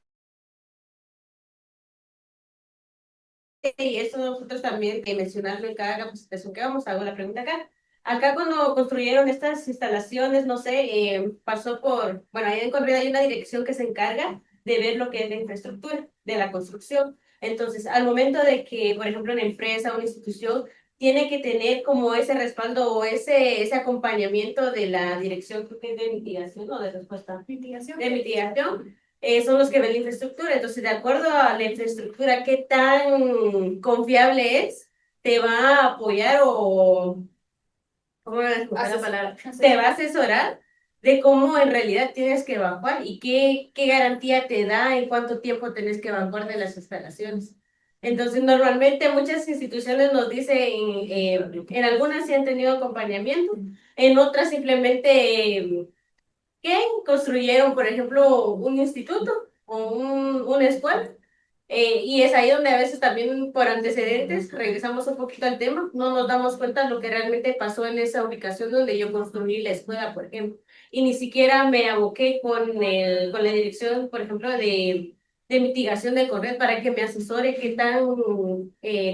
Speaker 5: y eso nosotros también mencionarlo en cada capacitación que vamos, hago la pregunta acá. Acá cuando construyeron estas instalaciones, no sé, pasó por, bueno, ahí en Correa hay una dirección que se encarga de ver lo que es la infraestructura de la construcción. Entonces, al momento de que, por ejemplo, una empresa o una institución tiene que tener como ese respaldo o ese acompañamiento de la dirección, creo que es de mitigación o de respuesta. Mitigación. De mitigación, son los que ven la infraestructura. Entonces, de acuerdo a la infraestructura, qué tan confiable es, te va a apoyar o, ¿cómo me escoger la palabra? Te va a asesorar de cómo en realidad tienes que evacuar y qué garantía te da en cuánto tiempo tienes que evacuar de las instalaciones. Entonces, normalmente muchas instituciones nos dicen, en algunas sí han tenido acompañamiento, en otras simplemente que construyeron, por ejemplo, un instituto o una escuela. Y es ahí donde a veces también por antecedentes, regresamos un poquito al tema, no nos damos cuenta de lo que realmente pasó en esa ubicación donde yo construí la escuela, por ejemplo. Y ni siquiera me aboqué con la dirección, por ejemplo, de mitigación de correr para que me asesore qué tan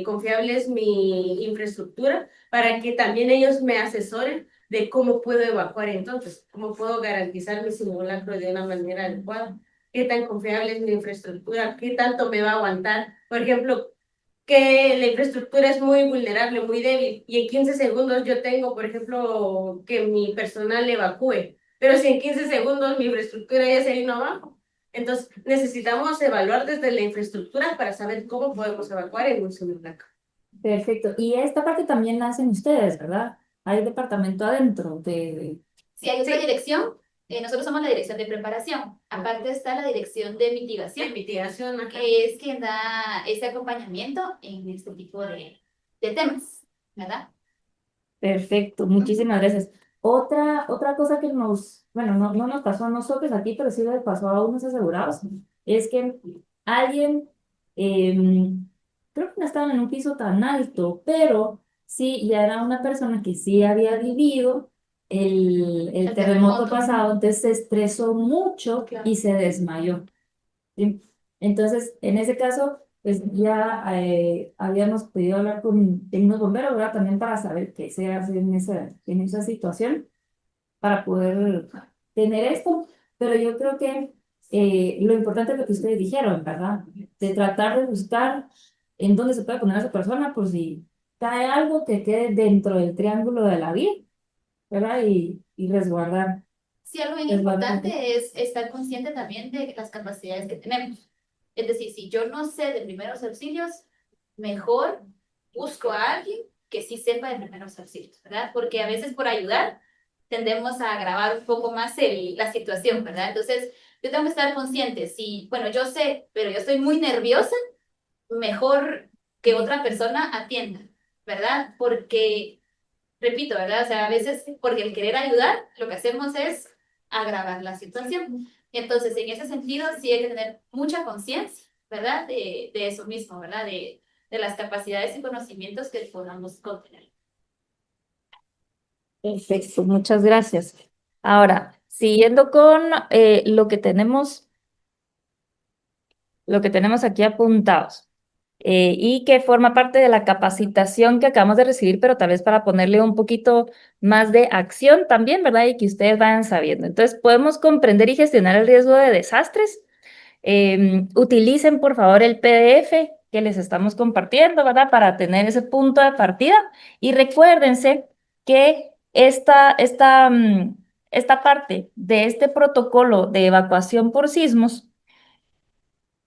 Speaker 5: confiable es mi infraestructura, para que también ellos me asesoren de cómo puedo evacuar entonces, cómo puedo garantizar mi simulacro de una manera adecuada, qué tan confiable es mi infraestructura, qué tanto me va a aguantar. Por ejemplo, que la infraestructura es muy vulnerable, muy débil, y en 15 segundos yo tengo, por ejemplo, que mi personal evacúe, pero si en 15 segundos mi infraestructura ya se vino abajo. Entonces, necesitamos evaluar desde la infraestructura para saber cómo podemos evacuar en un simulacro.
Speaker 1: Perfecto. Y esta parte también la hacen ustedes, ¿verdad? Hay departamento adentro de...
Speaker 2: Si hay otra dirección, nosotros somos la dirección de preparación. Aparte está la dirección de
Speaker 5: De
Speaker 2: mitigación,
Speaker 5: mitigación, ajá.
Speaker 2: que es quien da ese acompañamiento en este tipo de temas, ¿verdad?
Speaker 1: Perfecto, muchísimas gracias. Otra cosa que nos, bueno, no nos pasó a nosotros aquí, pero sí le pasó a unos asegurados, es que alguien, creo que no estaban en un piso tan alto, pero sí, ya era una persona que sí había vivido el
Speaker 2: El
Speaker 1: terremoto
Speaker 2: terremoto.
Speaker 1: pasado, entonces se estresó mucho y se desmayó. ¿Sí? Entonces, en ese caso, pues ya habíamos podido hablar con unos bomberos, ¿verdad? También para saber qué se hace en esa situación, para poder tener esto. Pero yo creo que lo importante es lo que ustedes dijeron, ¿verdad? De tratar de buscar en dónde se puede poner a esa persona por si cae algo que quede dentro del triángulo de la vida, ¿verdad? Y resguardar.
Speaker 2: Sí, algo bien
Speaker 1: Resguardar.
Speaker 2: importante es estar consciente también de las capacidades que tenemos. Es decir, si yo no sé de primeros auxilios, mejor busco a alguien que sí sepa de primeros auxilios, ¿verdad? Porque a veces por ayudar tendemos a agravar un poco más la situación, ¿verdad? Entonces, yo tengo que estar consciente. Si, bueno, yo sé, pero yo estoy muy nerviosa, mejor que otra persona atienda, ¿verdad? Porque repito, ¿verdad? O sea, a veces porque el querer ayudar, lo que hacemos es agravar la situación. Entonces, en ese sentido, sí hay que tener mucha conciencia, ¿verdad? De eso mismo, ¿verdad? De las capacidades y conocimientos que podamos contener.
Speaker 1: Perfecto, muchas gracias. Ahora, siguiendo con lo que tenemos aquí apuntados, y que forma parte de la capacitación que acabamos de recibir, pero tal vez para ponerle un poquito más de acción también, ¿verdad? Y que ustedes vayan sabiendo. Entonces, podemos comprender y gestionar el riesgo de desastres. Utilicen, por favor, el PDF que les estamos compartiendo, ¿verdad? Para tener ese punto de partida. Y recuérdense que esta parte de este protocolo de evacuación por sismos,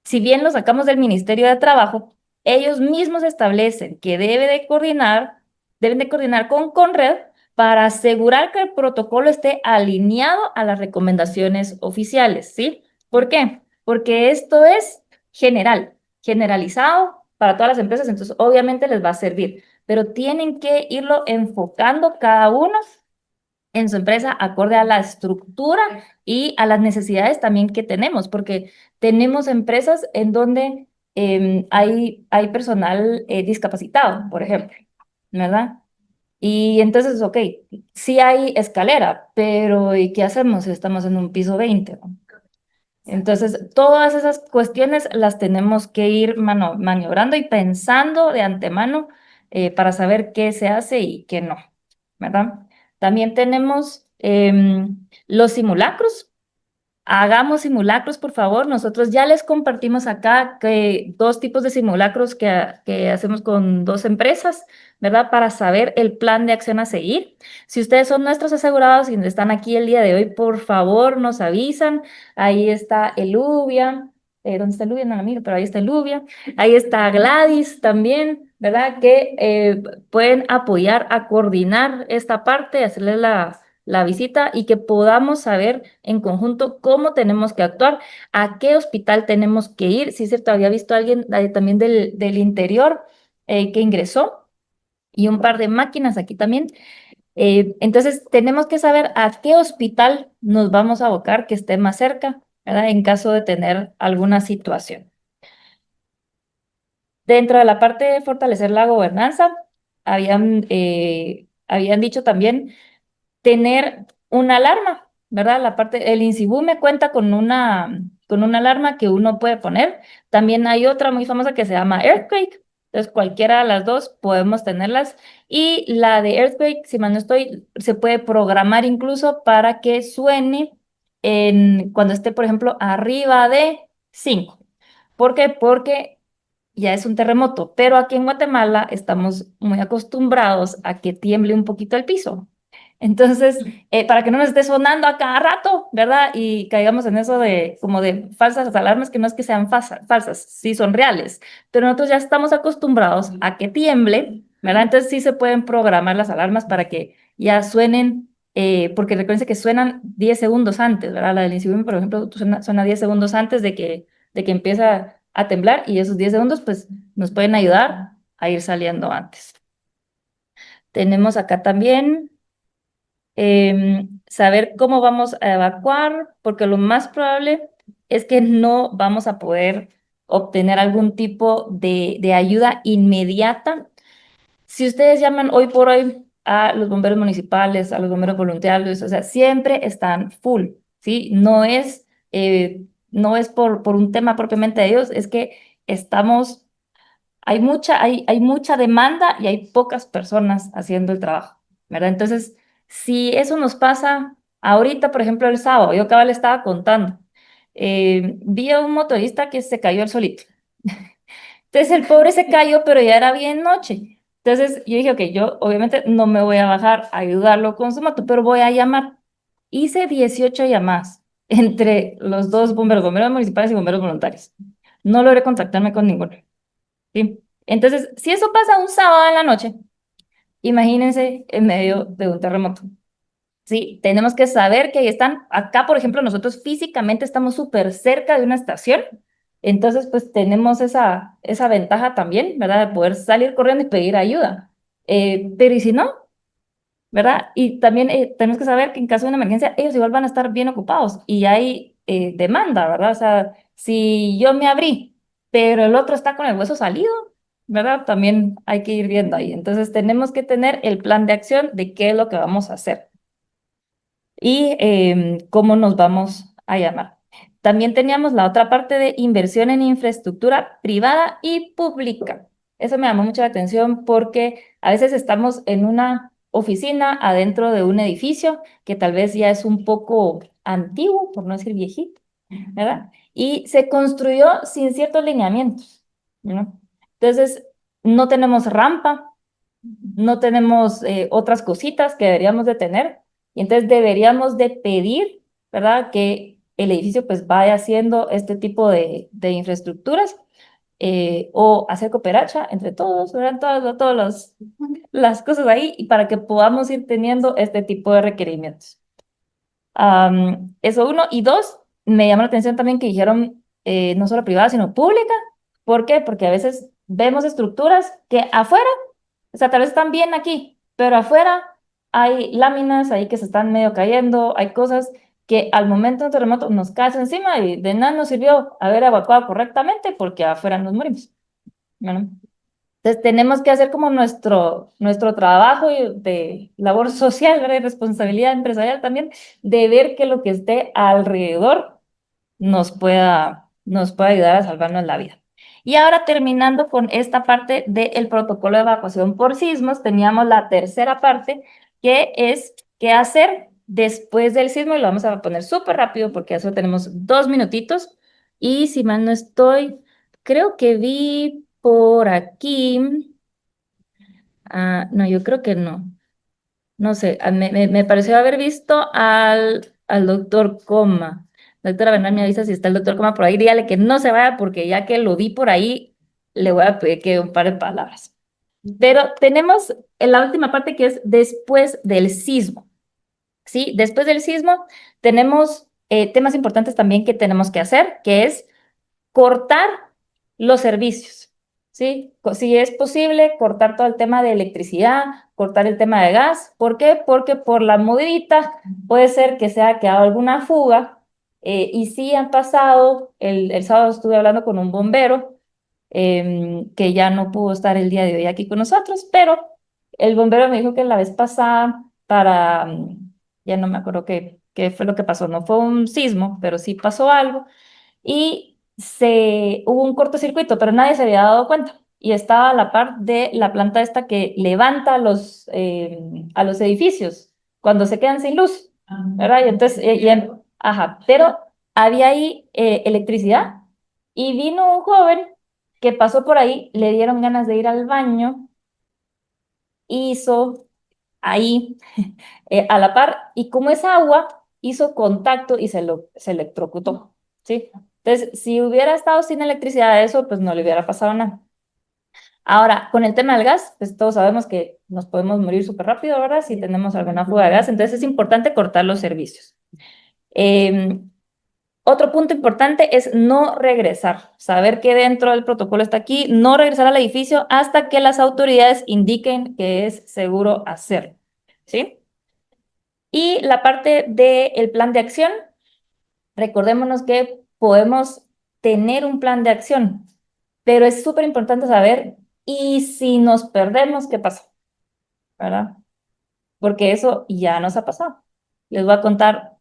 Speaker 1: si bien lo sacamos del Ministerio de Trabajo, ellos mismos establecen que deben de coordinar con Conred para asegurar que el protocolo esté alineado a las recomendaciones oficiales, ¿sí? ¿Por qué? Porque esto es generalizado para todas las empresas, entonces obviamente les va a servir, pero tienen que irlo enfocando cada uno en su empresa acorde a la estructura y a las necesidades también que tenemos, porque tenemos empresas en donde hay personal discapacitado, por ejemplo, ¿verdad? Y entonces, ok, sí hay escalera, pero ¿y qué hacemos si estamos en un piso 20? ¿No? Entonces, todas esas cuestiones las tenemos que ir maniobrando y pensando de antemano para saber qué se hace y qué no, ¿verdad? También tenemos los simulacros. Hagamos simulacros, por favor. Nosotros ya les compartimos acá que dos tipos de simulacros que hacemos con dos empresas, ¿verdad? Para saber el plan de acción a seguir. Si ustedes son nuestros asegurados y están aquí el día de hoy, por favor, nos avisan. Ahí está Eluvia. ¿Dónde está Eluvia? No la miro, pero ahí está Eluvia. Ahí está Gladys también, ¿verdad? Que pueden apoyar a coordinar esta parte, hacerle la visita y que podamos saber en conjunto cómo tenemos que actuar, a qué hospital tenemos que ir. Sí, es cierto, había visto a alguien también del interior que ingresó y un par de máquinas aquí también. Entonces, tenemos que saber a qué hospital nos vamos a abocar que esté más cerca, ¿verdad? En caso de tener alguna situación. Dentro de la parte de fortalecer la gobernanza, habían dicho también tener una alarma, ¿verdad? La parte, el INSIBU me cuenta con una alarma que uno puede poner. También hay otra muy famosa que se llama Earthquake. Entonces, cualquiera de las dos podemos tenerlas. Y la de Earthquake, si mal no estoy, se puede programar incluso para que suene cuando esté, por ejemplo, arriba de 5. ¿Por qué? Porque ya es un terremoto, pero aquí en Guatemala estamos muy acostumbrados a que tiemble un poquito el piso. Entonces, para que no nos esté sonando a cada rato, ¿verdad? Y caigamos en eso de como de falsas alarmas, que no es que sean falsas, sí son reales, pero nosotros ya estamos acostumbrados a que tiemble, ¿verdad? Entonces sí se pueden programar las alarmas para que ya suenen, porque recuerden que suenan 10 segundos antes, ¿verdad? La del INSIBUM, por ejemplo, suena 10 segundos antes de que empieza a temblar y esos 10 segundos pues nos pueden ayudar a ir saliendo antes. Tenemos acá también saber cómo vamos a evacuar, porque lo más probable es que no vamos a poder obtener algún tipo de ayuda inmediata. Si ustedes llaman hoy por hoy a los bomberos municipales, a los bomberos voluntarios, o sea, siempre están full, ¿sí? No es por un tema propiamente de ellos, es que estamos, hay mucha demanda y hay pocas personas haciendo el trabajo, ¿verdad? Entonces, si eso nos pasa ahorita, por ejemplo, el sábado, yo acá le estaba contando, vi a un motorista que se cayó el solito. Entonces el pobre se cayó, pero ya era bien noche. Entonces yo dije, ok, yo obviamente no me voy a bajar a ayudarlo con su moto, pero voy a llamar. Hice 18 llamadas entre los dos bomberos municipales y bomberos voluntarios. No logré contactarme con ninguno. ¿Sí? Entonces, si eso pasa un sábado en la noche, imagínense en medio de un terremoto. Sí, tenemos que saber que ahí están. Acá, por ejemplo, nosotros físicamente estamos súper cerca de una estación, entonces pues tenemos esa ventaja también, ¿verdad? De poder salir corriendo y pedir ayuda. Pero ¿y si no? ¿Verdad? Y también tenemos que saber que en caso de una emergencia, ellos igual van a estar bien ocupados y hay demanda, ¿verdad? O sea, si yo me abrí, pero el otro está con el hueso salido, ¿verdad? También hay que ir viendo ahí. Entonces tenemos que tener el plan de acción de qué es lo que vamos a hacer y cómo nos vamos a llamar. También teníamos la otra parte de inversión en infraestructura privada y pública. Eso me llamó mucho la atención porque a veces estamos en una oficina adentro de un edificio que tal vez ya es un poco antiguo, por no decir viejito, ¿verdad? Y se construyó sin ciertos lineamientos, ¿no? Entonces, no tenemos rampa, no tenemos otras cositas que deberíamos de tener. Y entonces deberíamos de pedir, ¿verdad? Que el edificio pues vaya haciendo este tipo de infraestructuras o hacer cooperacha entre todos, ¿verdad? Todas las cosas ahí y para que podamos ir teniendo este tipo de requerimientos. Eso uno. Y dos, me llama la atención también que dijeron no solo privada, sino pública. ¿Por qué? Porque a veces vemos estructuras que afuera, o sea, tal vez están bien aquí, pero afuera hay láminas ahí que se están medio cayendo, hay cosas que al momento de un terremoto nos caen encima y de nada nos sirvió haber evacuado correctamente porque afuera nos morimos. Bueno, Entonces tenemos que hacer como nuestro trabajo de labor social, ¿verdad? Y responsabilidad empresarial también, de ver que lo que esté alrededor nos pueda ayudar a salvarnos la vida. Y ahora terminando con esta parte del protocolo de evacuación por sismos, teníamos la tercera parte, que es qué hacer después del sismo, y lo vamos a poner súper rápido porque eso tenemos 2 minutitos. Y si mal no estoy, creo que vi por aquí, no, yo creo que no. No sé, me pareció haber visto al doctor Coma. Doctora Bernal, me avisa si está el doctor Coma por ahí. Dígale que no se vaya porque ya que lo vi por ahí, le voy a pedir que un par de palabras. Pero tenemos en la última parte que es después del sismo. ¿Sí? Después del sismo tenemos temas importantes también que tenemos que hacer, que es cortar los servicios, ¿sí? Si es posible, cortar todo el tema de electricidad, cortar el tema de gas. ¿Por qué? Porque por la movidita puede ser que se haya quedado alguna fuga. Y sí han pasado, el sábado estuve hablando con un bombero que ya no pudo estar el día de hoy aquí con nosotros, pero el bombero me dijo que la vez pasada ya no me acuerdo qué fue lo que pasó, no fue un sismo, pero sí pasó algo y hubo un cortocircuito, pero nadie se había dado cuenta. Y estaba a la par de la planta esta que levanta a los edificios cuando se quedan sin luz, ¿verdad? Y entonces, ajá, pero había ahí electricidad y vino un joven que pasó por ahí, le dieron ganas de ir al baño, hizo ahí a la par, y como es agua, hizo contacto y se electrocutó, ¿sí? Entonces, si hubiera estado sin electricidad, eso pues no le hubiera pasado nada. Ahora, con el tema del gas, pues todos sabemos que nos podemos morir súper rápido, ¿verdad? Si tenemos alguna fuga de gas, entonces es importante cortar los servicios. Otro punto importante es no regresar, saber que dentro del protocolo está aquí, no regresar al edificio hasta que las autoridades indiquen que es seguro hacerlo, ¿sí? Y la parte del plan de acción, recordémonos que podemos tener un plan de acción, pero es súper importante saber, ¿y si nos perdemos, qué pasó? ¿Verdad? Porque eso ya nos ha pasado. Les voy a contar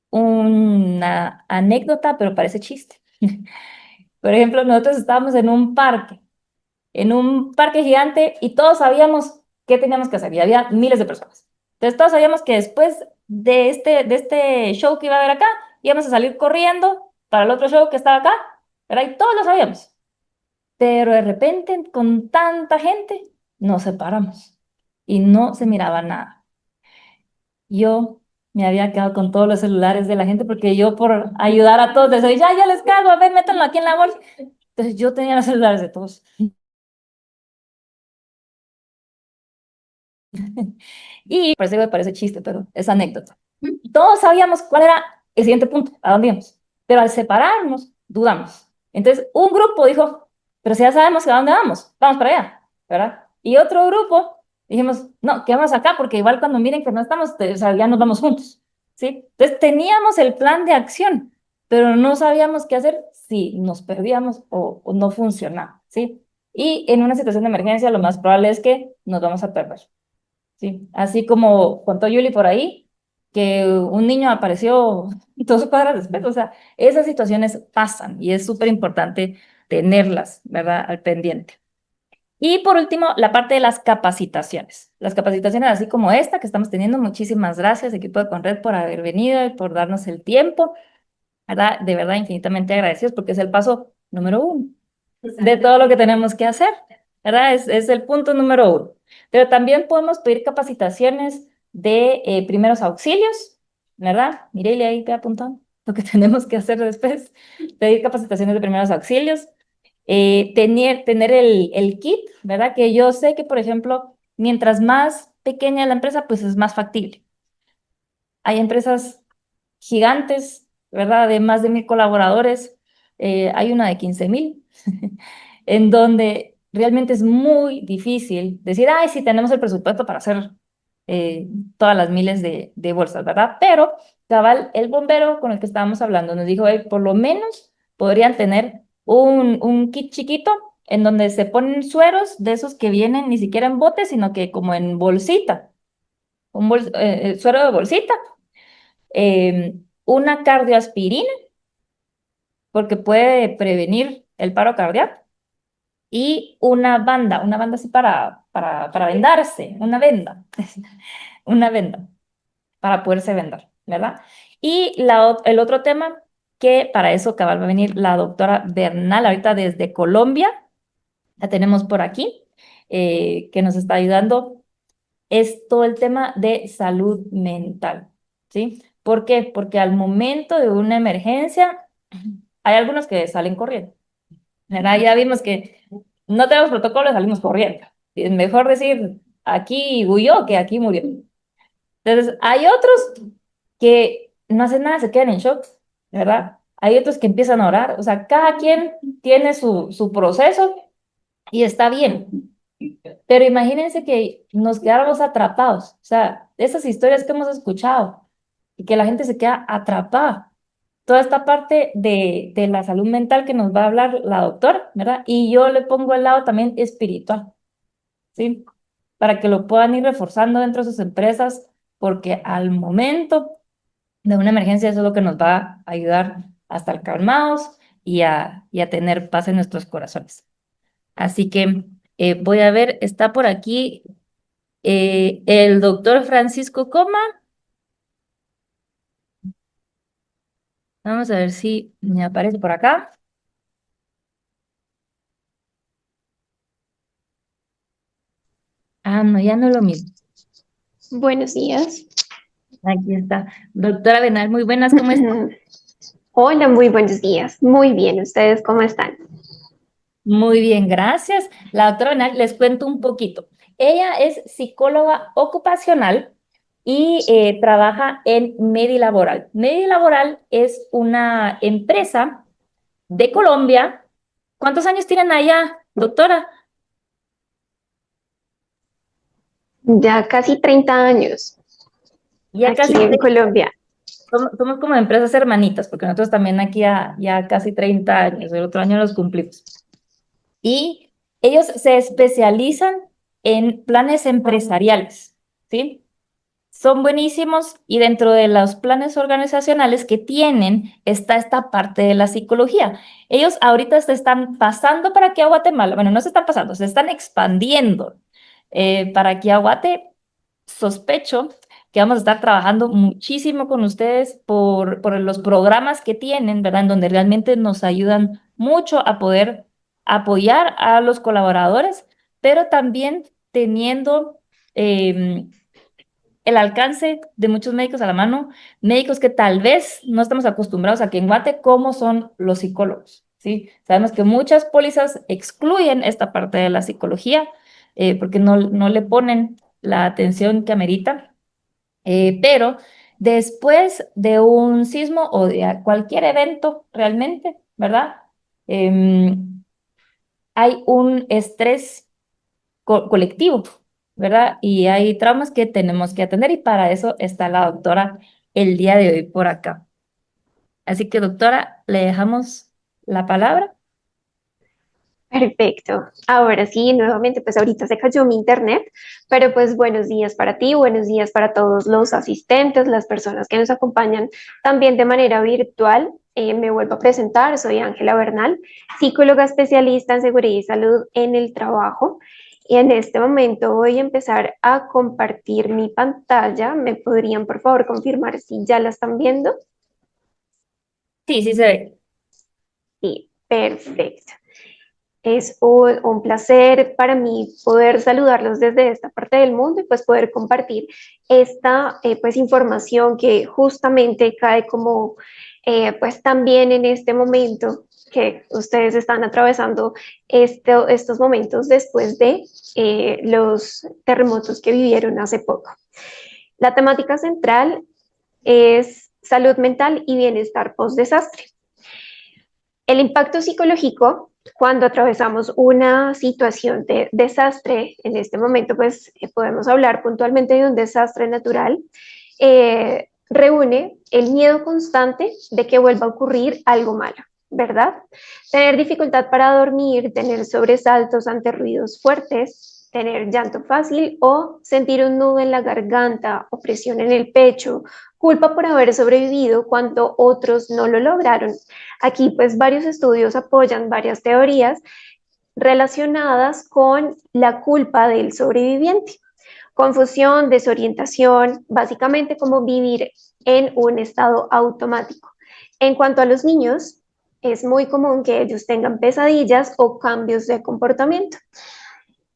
Speaker 1: una anécdota, pero parece chiste. Por ejemplo, nosotros estábamos en un parque gigante y todos sabíamos qué teníamos que hacer y había miles de personas. Entonces todos sabíamos que después de este show que iba a haber acá, íbamos a salir corriendo para el otro show que estaba acá, ¿verdad? Y todos lo sabíamos. Pero de repente, con tanta gente, nos separamos y no se miraba nada. Yo me había quedado con todos los celulares de la gente porque yo por ayudar a todos, decía, ya les cargo, a ver, métanlo aquí en la bolsa. Entonces yo tenía los celulares de todos. Y parece que me parece chiste, pero es anécdota. Todos sabíamos cuál era el siguiente punto, a dónde íbamos, pero al separarnos, dudamos. Entonces, un grupo dijo, pero si ya sabemos a dónde vamos para allá, ¿verdad? Y otro grupo dijimos, no, quedamos acá porque igual cuando miren que no estamos, o sea, ya nos vamos juntos, ¿sí? Entonces, teníamos el plan de acción, pero no sabíamos qué hacer si nos perdíamos o no funcionaba, ¿sí? Y en una situación de emergencia, lo más probable es que nos vamos a perder. Sí, así como contó Yuli por ahí, que un niño apareció 2 cuadras después, o sea, esas situaciones pasan y es súper importante tenerlas, ¿verdad?, al pendiente. Y por último, la parte de las capacitaciones. Las capacitaciones así como esta que estamos teniendo, muchísimas gracias, equipo de Conred, por haber venido y por darnos el tiempo, ¿verdad? De verdad, infinitamente agradecidos porque es el paso número 1 de todo lo que tenemos que hacer, ¿verdad? Es el punto número 1. Pero también podemos pedir capacitaciones de primeros auxilios, ¿verdad? Mireille ahí te apuntando lo que tenemos que hacer después, pedir capacitaciones de primeros auxilios, tener el kit, ¿verdad? Que yo sé que, por ejemplo, mientras más pequeña la empresa, pues es más factible. Hay empresas gigantes, ¿verdad? De más de 1,000 colaboradores. Hay una de 15,000, en donde realmente es muy difícil decir, ay, sí, tenemos el presupuesto para hacer todas las miles de bolsas, ¿verdad? Pero, cabal, el bombero con el que estábamos hablando nos dijo, por lo menos podrían tener un kit chiquito en donde se ponen sueros de esos que vienen ni siquiera en bote, sino que como en bolsita, suero de bolsita, una cardioaspirina, porque puede prevenir el paro cardíaco, y una banda así para vendarse, una venda, una venda, para poderse vendar, ¿verdad? Y el otro tema, que para eso cabal va a venir la doctora Bernal, ahorita desde Colombia, la tenemos por aquí, que nos está ayudando, es todo el tema de salud mental, ¿sí? ¿Por qué? Porque al momento de una emergencia, hay algunos que salen corriendo, ¿verdad? Ya vimos que no tenemos protocolo, salimos corriendo. Es mejor decir, aquí huyó que aquí murió. Entonces, hay otros que no hacen nada, se quedan en shock, ¿verdad? Hay otros que empiezan a orar, o sea, cada quien tiene su proceso y está bien. Pero imagínense que nos quedáramos atrapados, o sea, esas historias que hemos escuchado y que la gente se queda atrapada. Toda esta parte de la salud mental que nos va a hablar la doctora, ¿verdad? Y yo le pongo el lado también espiritual, ¿sí? Para que lo puedan ir reforzando dentro de sus empresas, porque al momento de una emergencia eso es lo que nos va a ayudar a estar calmados y a tener paz en nuestros corazones. Así que voy a ver, está por aquí el doctor Francisco Coma. Vamos a ver si me aparece por acá. Ah, no, ya no es lo mismo.
Speaker 6: Buenos días.
Speaker 1: Aquí está. Doctora Benal, muy buenas, ¿cómo está?
Speaker 6: Hola, muy buenos días. Muy bien, ¿ustedes cómo están?
Speaker 1: Muy bien, gracias. La doctora Benal, les cuento un poquito. Ella es psicóloga ocupacional y trabaja en Medilaboral. Medilaboral es una empresa de Colombia. ¿Cuántos años tienen allá, doctora?
Speaker 6: Ya casi 30 años
Speaker 1: Ya
Speaker 6: aquí
Speaker 1: casi
Speaker 6: en Colombia.
Speaker 1: somos como empresas hermanitas, porque nosotros también aquí ya casi 30 años, el otro año los cumplimos. Y ellos se especializan en planes empresariales, ¿sí? Son buenísimos y dentro de los planes organizacionales que tienen está esta parte de la psicología. Ellos ahorita se están pasando para aquí a Guatemala, bueno, no se están pasando, se están expandiendo para aquí a Guate. Sospecho que vamos a estar trabajando muchísimo con ustedes por los programas que tienen, ¿verdad? En donde realmente nos ayudan mucho a poder apoyar a los colaboradores, pero también teniendo el alcance de muchos médicos a la mano, médicos que tal vez no estamos acostumbrados aquí en Guate, como son los psicólogos, ¿sí? Sabemos que muchas pólizas excluyen esta parte de la psicología porque no le ponen la atención que amerita, pero después de un sismo o de cualquier evento realmente, ¿verdad? Hay un estrés colectivo, ¿verdad? Y hay traumas que tenemos que atender y para eso está la doctora el día de hoy por acá. Así que doctora, le dejamos la palabra.
Speaker 6: Perfecto. Ahora sí, nuevamente, pues ahorita se cayó mi internet, pero pues buenos días para ti, buenos días para todos los asistentes, las personas que nos acompañan también de manera virtual. Me vuelvo a presentar, soy Ángela Bernal, psicóloga especialista en seguridad y salud en el trabajo. Y en este momento voy a empezar a compartir mi pantalla. ¿Me podrían, por favor, confirmar si ya la están viendo?
Speaker 1: Sí, sí se ve.
Speaker 6: Sí, perfecto. Es un placer para mí poder saludarlos desde esta parte del mundo y pues poder compartir esta pues información que justamente cae como pues también en este momento que ustedes están atravesando estos momentos después de los terremotos que vivieron hace poco. La temática central es salud mental y bienestar post-desastre. El impacto psicológico cuando atravesamos una situación de desastre, en este momento pues podemos hablar puntualmente de un desastre natural, reúne el miedo constante de que vuelva a ocurrir algo malo. ¿verdad? Tener dificultad para dormir, tener sobresaltos ante ruidos fuertes, tener llanto fácil o sentir un nudo en la garganta o presión en el pecho, culpa por haber sobrevivido cuando otros no lo lograron. Aquí pues varios estudios apoyan varias teorías relacionadas con la culpa del sobreviviente. Confusión, desorientación, básicamente como vivir en un estado automático. En cuanto a los niños, es muy común que ellos tengan pesadillas o cambios de comportamiento.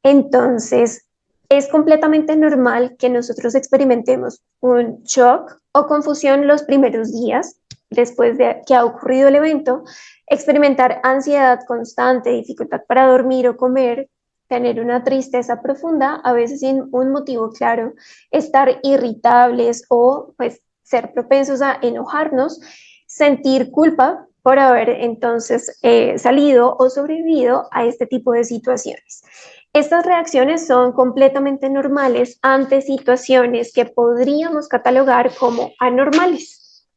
Speaker 6: Entonces, es completamente normal que nosotros experimentemos un shock o confusión los primeros días después de que ha ocurrido el evento, experimentar ansiedad constante, dificultad para dormir o comer, tener una tristeza profunda, a veces sin un motivo claro, estar irritables o pues ser propensos a enojarnos, sentir culpa por haber entonces salido o sobrevivido a este tipo de situaciones. Estas reacciones son completamente normales ante situaciones que podríamos catalogar como anormales.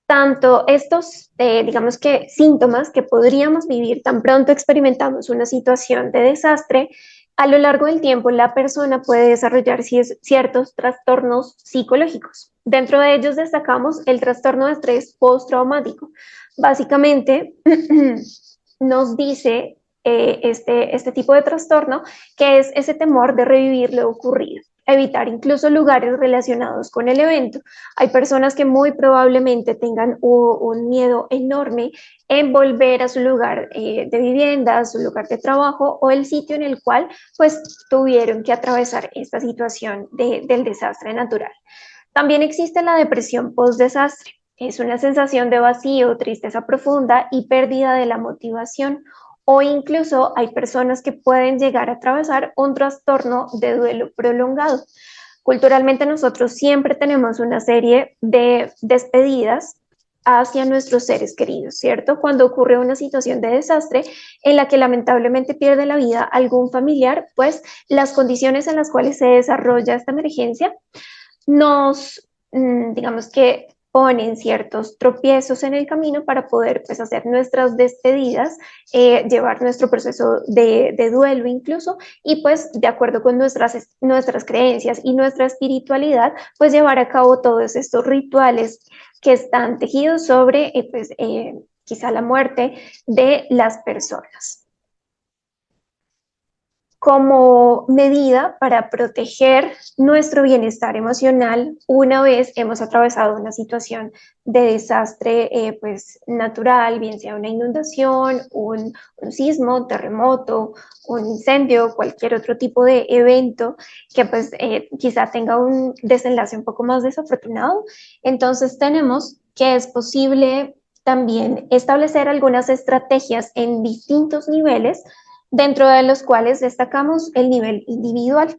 Speaker 6: Tanto estos, digamos que síntomas que podríamos vivir tan pronto experimentamos una situación de desastre, a lo largo del tiempo la persona puede desarrollar ciertos trastornos psicológicos. Dentro de ellos destacamos el trastorno de estrés postraumático. Básicamente nos dice este tipo de trastorno que es ese temor de revivir lo ocurrido, evitar incluso lugares relacionados con el evento. Hay personas que muy probablemente tengan un miedo enorme en volver a su lugar de vivienda, a su lugar de trabajo o el sitio en el cual pues tuvieron que atravesar esta situación del desastre natural. También existe la depresión post-desastre. Es una sensación de vacío, tristeza profunda y pérdida de la motivación. O incluso hay personas que pueden llegar a atravesar un trastorno de duelo prolongado. Culturalmente nosotros siempre tenemos una serie de despedidas hacia nuestros seres queridos, ¿cierto? Cuando ocurre una situación de desastre en la que lamentablemente pierde la vida algún familiar, pues las condiciones en las cuales se desarrolla esta emergencia nos, digamos que ponen ciertos tropiezos en el camino para poder pues, hacer nuestras despedidas, llevar nuestro proceso de duelo incluso, y pues de acuerdo con nuestras creencias y nuestra espiritualidad, pues llevar a cabo todos estos rituales que están tejidos sobre quizá la muerte de las personas. Como medida para proteger nuestro bienestar emocional una vez hemos atravesado una situación de desastre pues, natural, bien sea una inundación, un sismo, un terremoto, un incendio, cualquier otro tipo de evento que pues, quizá tenga un desenlace un poco más desafortunado. Entonces tenemos que es posible también establecer algunas estrategias en distintos niveles, dentro de los cuales destacamos el nivel individual.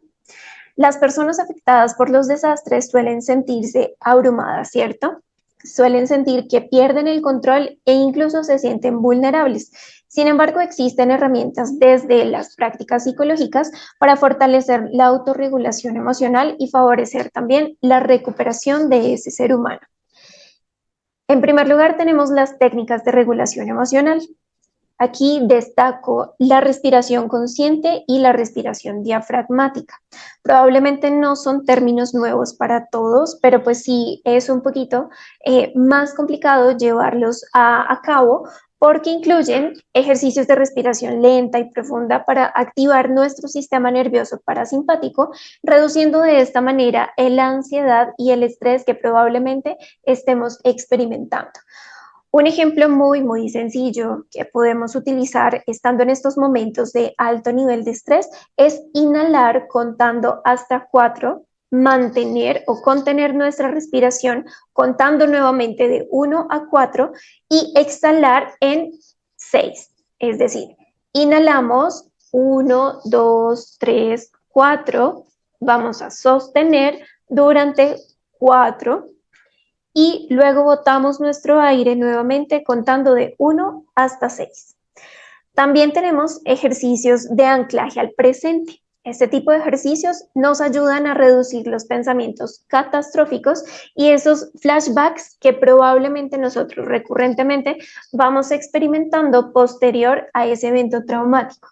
Speaker 6: Las personas afectadas por los desastres suelen sentirse abrumadas, ¿cierto? Suelen sentir que pierden el control e incluso se sienten vulnerables. Sin embargo, existen herramientas desde las prácticas psicológicas para fortalecer la autorregulación emocional y favorecer también la recuperación de ese ser humano. En primer lugar, tenemos las técnicas de regulación emocional. Aquí destaco la respiración consciente y la respiración diafragmática. Probablemente no son términos nuevos para todos, pero pues sí es un poquito más complicado llevarlos a cabo porque incluyen ejercicios de respiración lenta y profunda para activar nuestro sistema nervioso parasimpático, reduciendo de esta manera la ansiedad y el estrés que probablemente estemos experimentando. Un ejemplo muy sencillo que podemos utilizar estando en estos momentos de alto nivel de estrés es inhalar contando hasta 4, mantener o contener nuestra respiración contando nuevamente de 1 a 4 y exhalar en 6. Es decir, inhalamos 1, 2, 3, 4, vamos a sostener durante 4 y luego botamos nuestro aire nuevamente contando de 1 hasta 6. También tenemos ejercicios de anclaje al presente. Este tipo de ejercicios nos ayudan a reducir los pensamientos catastróficos y esos flashbacks que probablemente nosotros recurrentemente vamos experimentando posterior a ese evento traumático.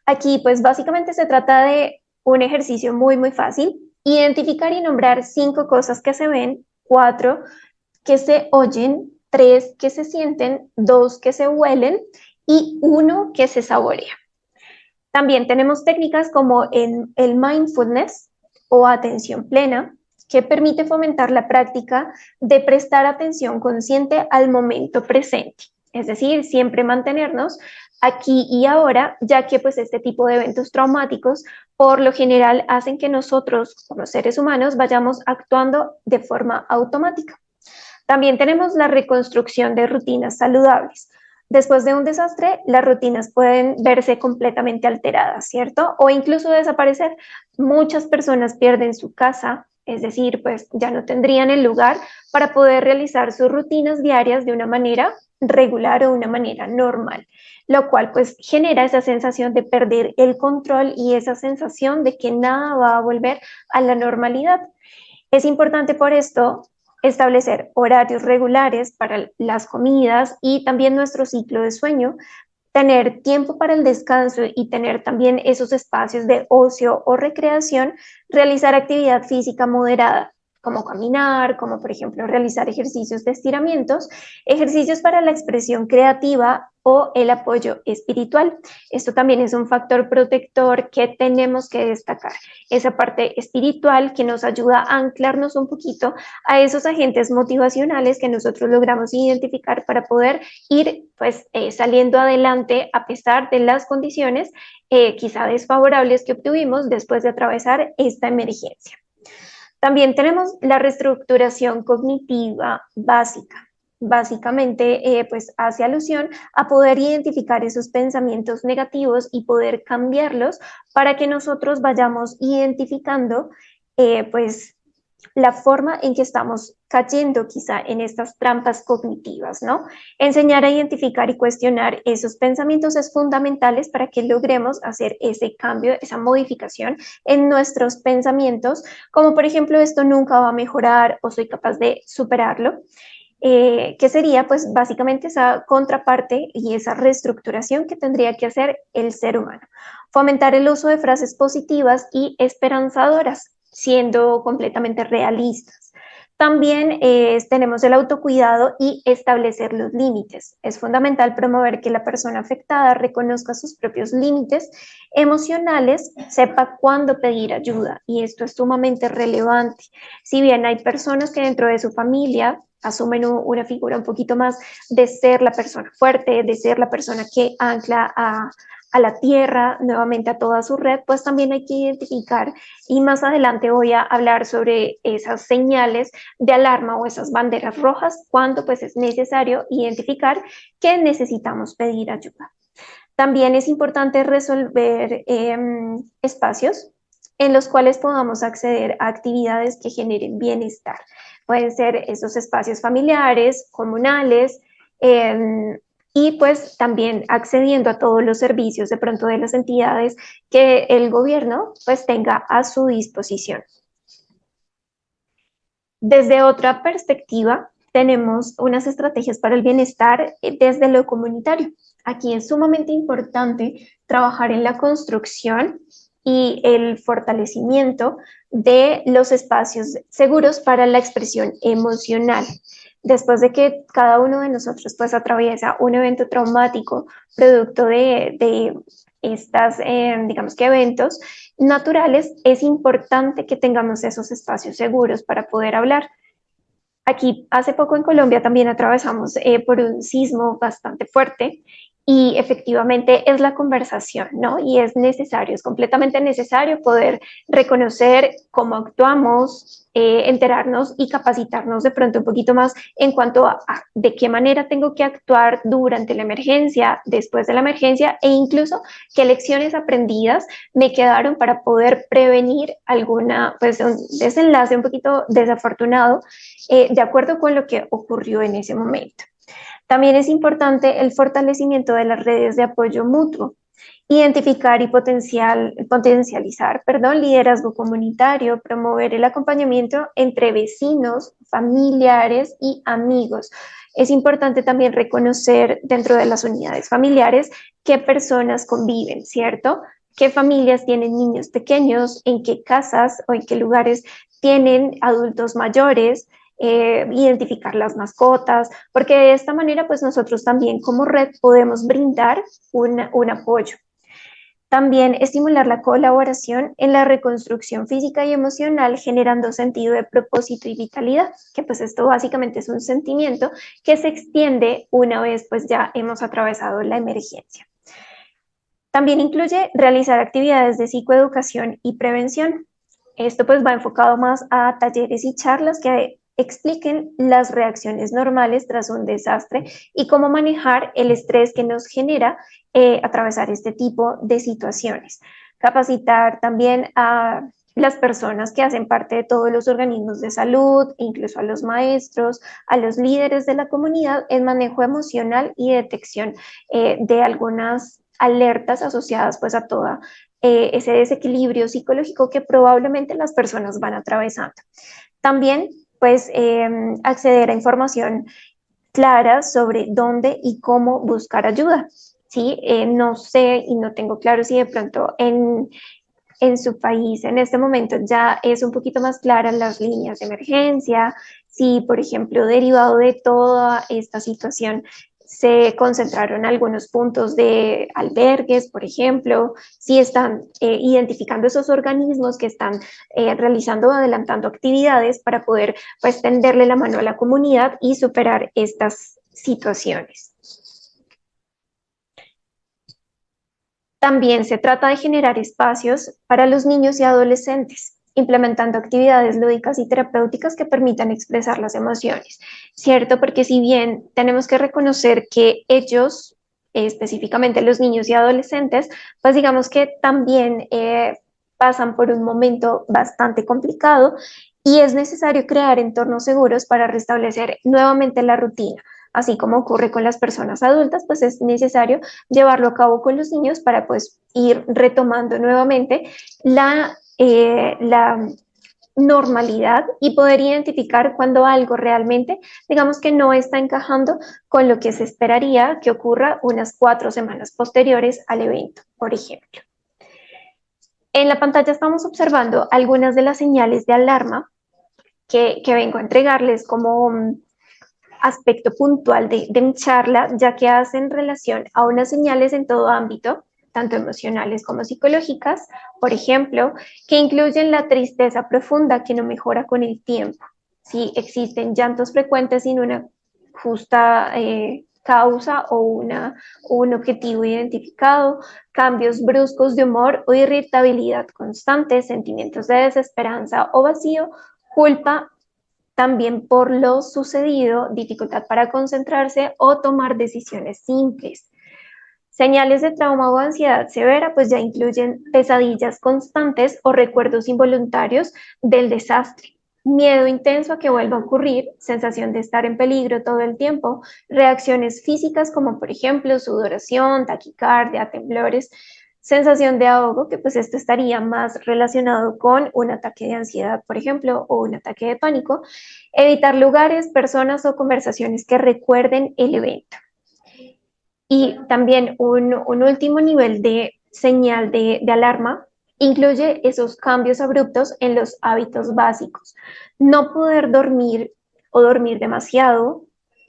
Speaker 6: Aquí pues básicamente se trata de un ejercicio muy fácil: identificar y nombrar 5 cosas que se ven, 4 que se oyen, 3 que se sienten, 2 que se huelen y 1 que se saborea. También tenemos técnicas como el mindfulness o atención plena, que permite fomentar la práctica de prestar atención consciente al momento presente. Es decir, siempre mantenernos aquí y ahora, ya que pues este tipo de eventos traumáticos por lo general hacen que nosotros como seres humanos vayamos actuando de forma automática. También tenemos la reconstrucción de rutinas saludables. Después de un desastre, las rutinas pueden verse completamente alteradas, ¿cierto? O incluso desaparecer. Muchas personas pierden su casa, es decir, pues ya no tendrían el lugar para poder realizar sus rutinas diarias de una manera regular o de una manera normal, lo cual pues genera esa sensación de perder el control y esa sensación de que nada va a volver a la normalidad. Es importante por esto establecer horarios regulares para las comidas y también nuestro ciclo de sueño, tener tiempo para el descanso y tener también esos espacios de ocio o recreación, realizar actividad física moderada, como caminar, como por ejemplo realizar ejercicios de estiramientos, ejercicios para la expresión creativa o el apoyo espiritual. Esto también es un factor protector que tenemos que destacar, esa parte espiritual que nos ayuda a anclarnos un poquito a esos agentes motivacionales que nosotros logramos identificar para poder ir pues saliendo adelante a pesar de las condiciones quizá desfavorables que obtuvimos después de atravesar esta emergencia. También tenemos la reestructuración cognitiva básica. Básicamente, pues hace alusión a poder identificar esos pensamientos negativos y poder cambiarlos para que nosotros vayamos identificando, pues, la forma en que estamos cayendo quizá en estas trampas cognitivas, ¿no? Enseñar a identificar y cuestionar esos pensamientos es fundamental para que logremos hacer ese cambio, esa modificación en nuestros pensamientos, como por ejemplo, esto nunca va a mejorar o soy capaz de superarlo. Que sería pues básicamente esa contraparte y esa reestructuración que tendría que hacer el ser humano. Fomentar el uso de frases positivas y esperanzadoras, siendo completamente realistas. También tenemos el autocuidado y establecer los límites. Es fundamental promover que la persona afectada reconozca sus propios límites emocionales, sepa cuándo pedir ayuda, y esto es sumamente relevante. Si bien hay personas que dentro de su familia asumen una figura un poquito más de ser la persona fuerte, de ser la persona que ancla a la tierra, nuevamente a toda su red, pues también hay que identificar, y más adelante voy a hablar sobre esas señales de alarma o esas banderas rojas cuando pues es necesario identificar que necesitamos pedir ayuda. También es importante resolver espacios en los cuales podamos acceder a actividades que generen bienestar. Pueden ser esos espacios familiares, comunales, y pues también accediendo a todos los servicios de pronto de las entidades que el gobierno pues tenga a su disposición. Desde otra perspectiva, tenemos unas estrategias para el bienestar desde lo comunitario. Aquí es sumamente importante trabajar en la construcción y el fortalecimiento de los espacios seguros para la expresión emocional. Después de que cada uno de nosotros pues atraviesa un evento traumático producto de estas, digamos que eventos naturales, es importante que tengamos esos espacios seguros para poder hablar. Aquí hace poco en Colombia también atravesamos por un sismo bastante fuerte y efectivamente es la conversación, ¿no? Y es necesario, es completamente necesario poder reconocer cómo actuamos, enterarnos y capacitarnos de pronto un poquito más en cuanto a de qué manera tengo que actuar durante la emergencia, después de la emergencia e incluso qué lecciones aprendidas me quedaron para poder prevenir alguna, pues un desenlace un poquito desafortunado de acuerdo con lo que ocurrió en ese momento. También es importante el fortalecimiento de las redes de apoyo mutuo. Identificar y potencializar, liderazgo comunitario, promover el acompañamiento entre vecinos, familiares y amigos. Es importante también reconocer dentro de las unidades familiares qué personas conviven, ¿cierto? ¿Qué familias tienen niños pequeños? ¿En qué casas o en qué lugares tienen adultos mayores? Identificar las mascotas, porque de esta manera pues nosotros también como red podemos brindar un apoyo. También estimular la colaboración en la reconstrucción física y emocional, generando sentido de propósito y vitalidad, que pues esto básicamente es un sentimiento que se extiende una vez pues ya hemos atravesado la emergencia. También incluye realizar actividades de psicoeducación y prevención. Esto pues va enfocado más a talleres y charlas que expliquen las reacciones normales tras un desastre y cómo manejar el estrés que nos genera atravesar este tipo de situaciones. Capacitar también a las personas que hacen parte de todos los organismos de salud, incluso a los maestros, a los líderes de la comunidad en manejo emocional y detección de algunas alertas asociadas pues a toda ese desequilibrio psicológico que probablemente las personas van atravesando. También pues acceder a información clara sobre dónde y cómo buscar ayuda. ¿Sí? No sé y no tengo claro si de pronto en su país en este momento ya es un poquito más clara las líneas de emergencia, si por ejemplo derivado de toda esta situación se concentraron algunos puntos de albergues, por ejemplo, si están identificando esos organismos que están realizando o adelantando actividades para poder pues tenderle la mano a la comunidad y superar estas situaciones. También se trata de generar espacios para los niños y adolescentes, implementando actividades lúdicas y terapéuticas que permitan expresar las emociones, ¿cierto? Porque si bien tenemos que reconocer que ellos, específicamente los niños y adolescentes, pues digamos que también pasan por un momento bastante complicado y es necesario crear entornos seguros para restablecer nuevamente la rutina. Así como ocurre con las personas adultas, pues es necesario llevarlo a cabo con los niños para pues ir retomando nuevamente la normalidad y poder identificar cuando algo realmente, digamos que no está encajando con lo que se esperaría que ocurra unas 4 semanas posteriores al evento, por ejemplo. En la pantalla estamos observando algunas de las señales de alarma que vengo a entregarles como aspecto puntual de mi charla, ya que hacen relación a unas señales en todo ámbito, tanto emocionales como psicológicas, por ejemplo, que incluyen la tristeza profunda que no mejora con el tiempo. Si existen llantos frecuentes sin una justa causa o un objetivo identificado, cambios bruscos de humor o irritabilidad constante, sentimientos de desesperanza o vacío, culpa también por lo sucedido, dificultad para concentrarse o tomar decisiones simples. Señales de trauma o ansiedad severa, pues ya incluyen pesadillas constantes o recuerdos involuntarios del desastre, miedo intenso a que vuelva a ocurrir, sensación de estar en peligro todo el tiempo, reacciones físicas como por ejemplo sudoración, taquicardia, temblores, sensación de ahogo, que pues esto estaría más relacionado con un ataque de ansiedad, por ejemplo, o un ataque de pánico. Evitar lugares, personas o conversaciones que recuerden el evento. Y también un último nivel de señal de alarma incluye esos cambios abruptos en los hábitos básicos. No poder dormir o dormir demasiado,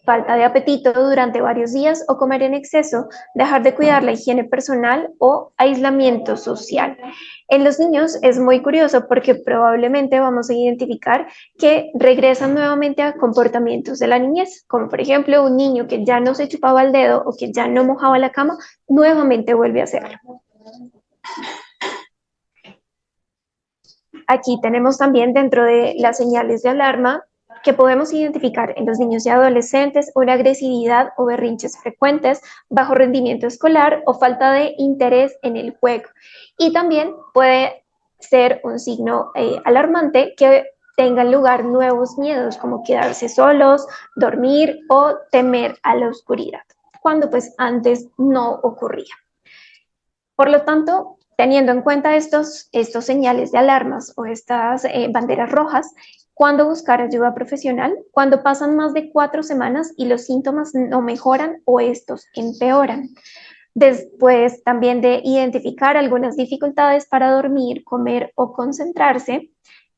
Speaker 6: falta de apetito durante varios días o comer en exceso, dejar de cuidar la higiene personal o aislamiento social. En los niños es muy curioso porque probablemente vamos a identificar que regresan nuevamente a comportamientos de la niñez, como por ejemplo un niño que ya no se chupaba el dedo o que ya no mojaba la cama, nuevamente vuelve a hacerlo. Aquí tenemos también dentro de las señales de alarma que podemos identificar en los niños y adolescentes una agresividad o berrinches frecuentes, bajo rendimiento escolar o falta de interés en el juego. Y también puede ser un signo alarmante que tengan lugar nuevos miedos como quedarse solos, dormir o temer a la oscuridad, cuando pues antes no ocurría. Por lo tanto, teniendo en cuenta estos señales de alarmas o estas banderas rojas, ¿cuándo buscar ayuda profesional? Cuando pasan más de 4 semanas y los síntomas no mejoran o estos empeoran. Después también de identificar algunas dificultades para dormir, comer o concentrarse,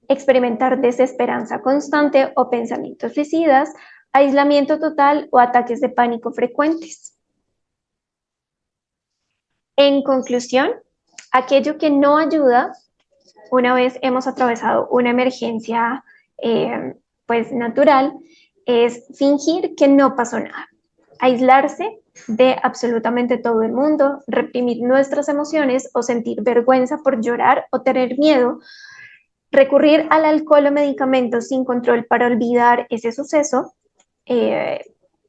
Speaker 6: experimentar desesperanza constante o pensamientos suicidas, aislamiento total o ataques de pánico frecuentes. En conclusión, aquello que no ayuda una vez hemos atravesado una emergencia pues natural es fingir que no pasó nada, aislarse de absolutamente todo el mundo, reprimir nuestras emociones o sentir vergüenza por llorar o tener miedo, recurrir al alcohol o medicamentos sin control para olvidar ese suceso,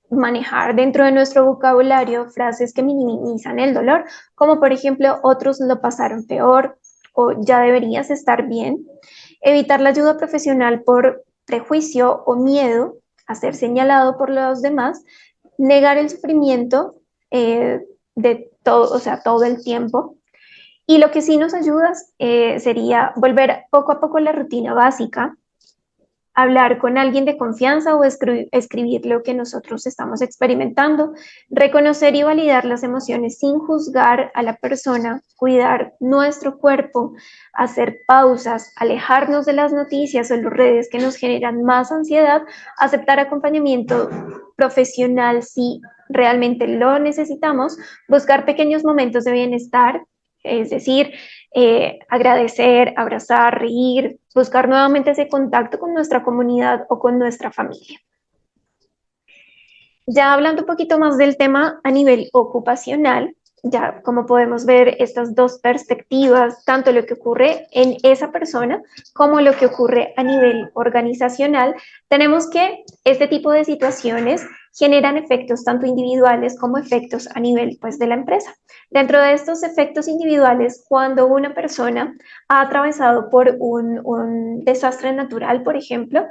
Speaker 6: manejar dentro de nuestro vocabulario frases que minimizan el dolor, como por ejemplo, otros lo pasaron peor o ya deberías estar bien, evitar la ayuda profesional por prejuicio o miedo a ser señalado por los demás, negar el sufrimiento de todo, o sea, todo el tiempo. Y lo que sí nos ayuda sería volver poco a poco a la rutina básica, hablar con alguien de confianza o escribir lo que nosotros estamos experimentando, reconocer y validar las emociones sin juzgar a la persona, cuidar nuestro cuerpo, hacer pausas, alejarnos de las noticias o las redes que nos generan más ansiedad, aceptar acompañamiento profesional si realmente lo necesitamos, buscar pequeños momentos de bienestar, es decir, agradecer, abrazar, reír, buscar nuevamente ese contacto con nuestra comunidad o con nuestra familia. Ya hablando un poquito más del tema a nivel ocupacional, ya como podemos ver estas dos perspectivas, tanto lo que ocurre en esa persona como lo que ocurre a nivel organizacional, tenemos que este tipo de situaciones generan efectos tanto individuales como efectos a nivel pues, de la empresa. Dentro de estos efectos individuales, cuando una persona ha atravesado por un desastre natural, por ejemplo,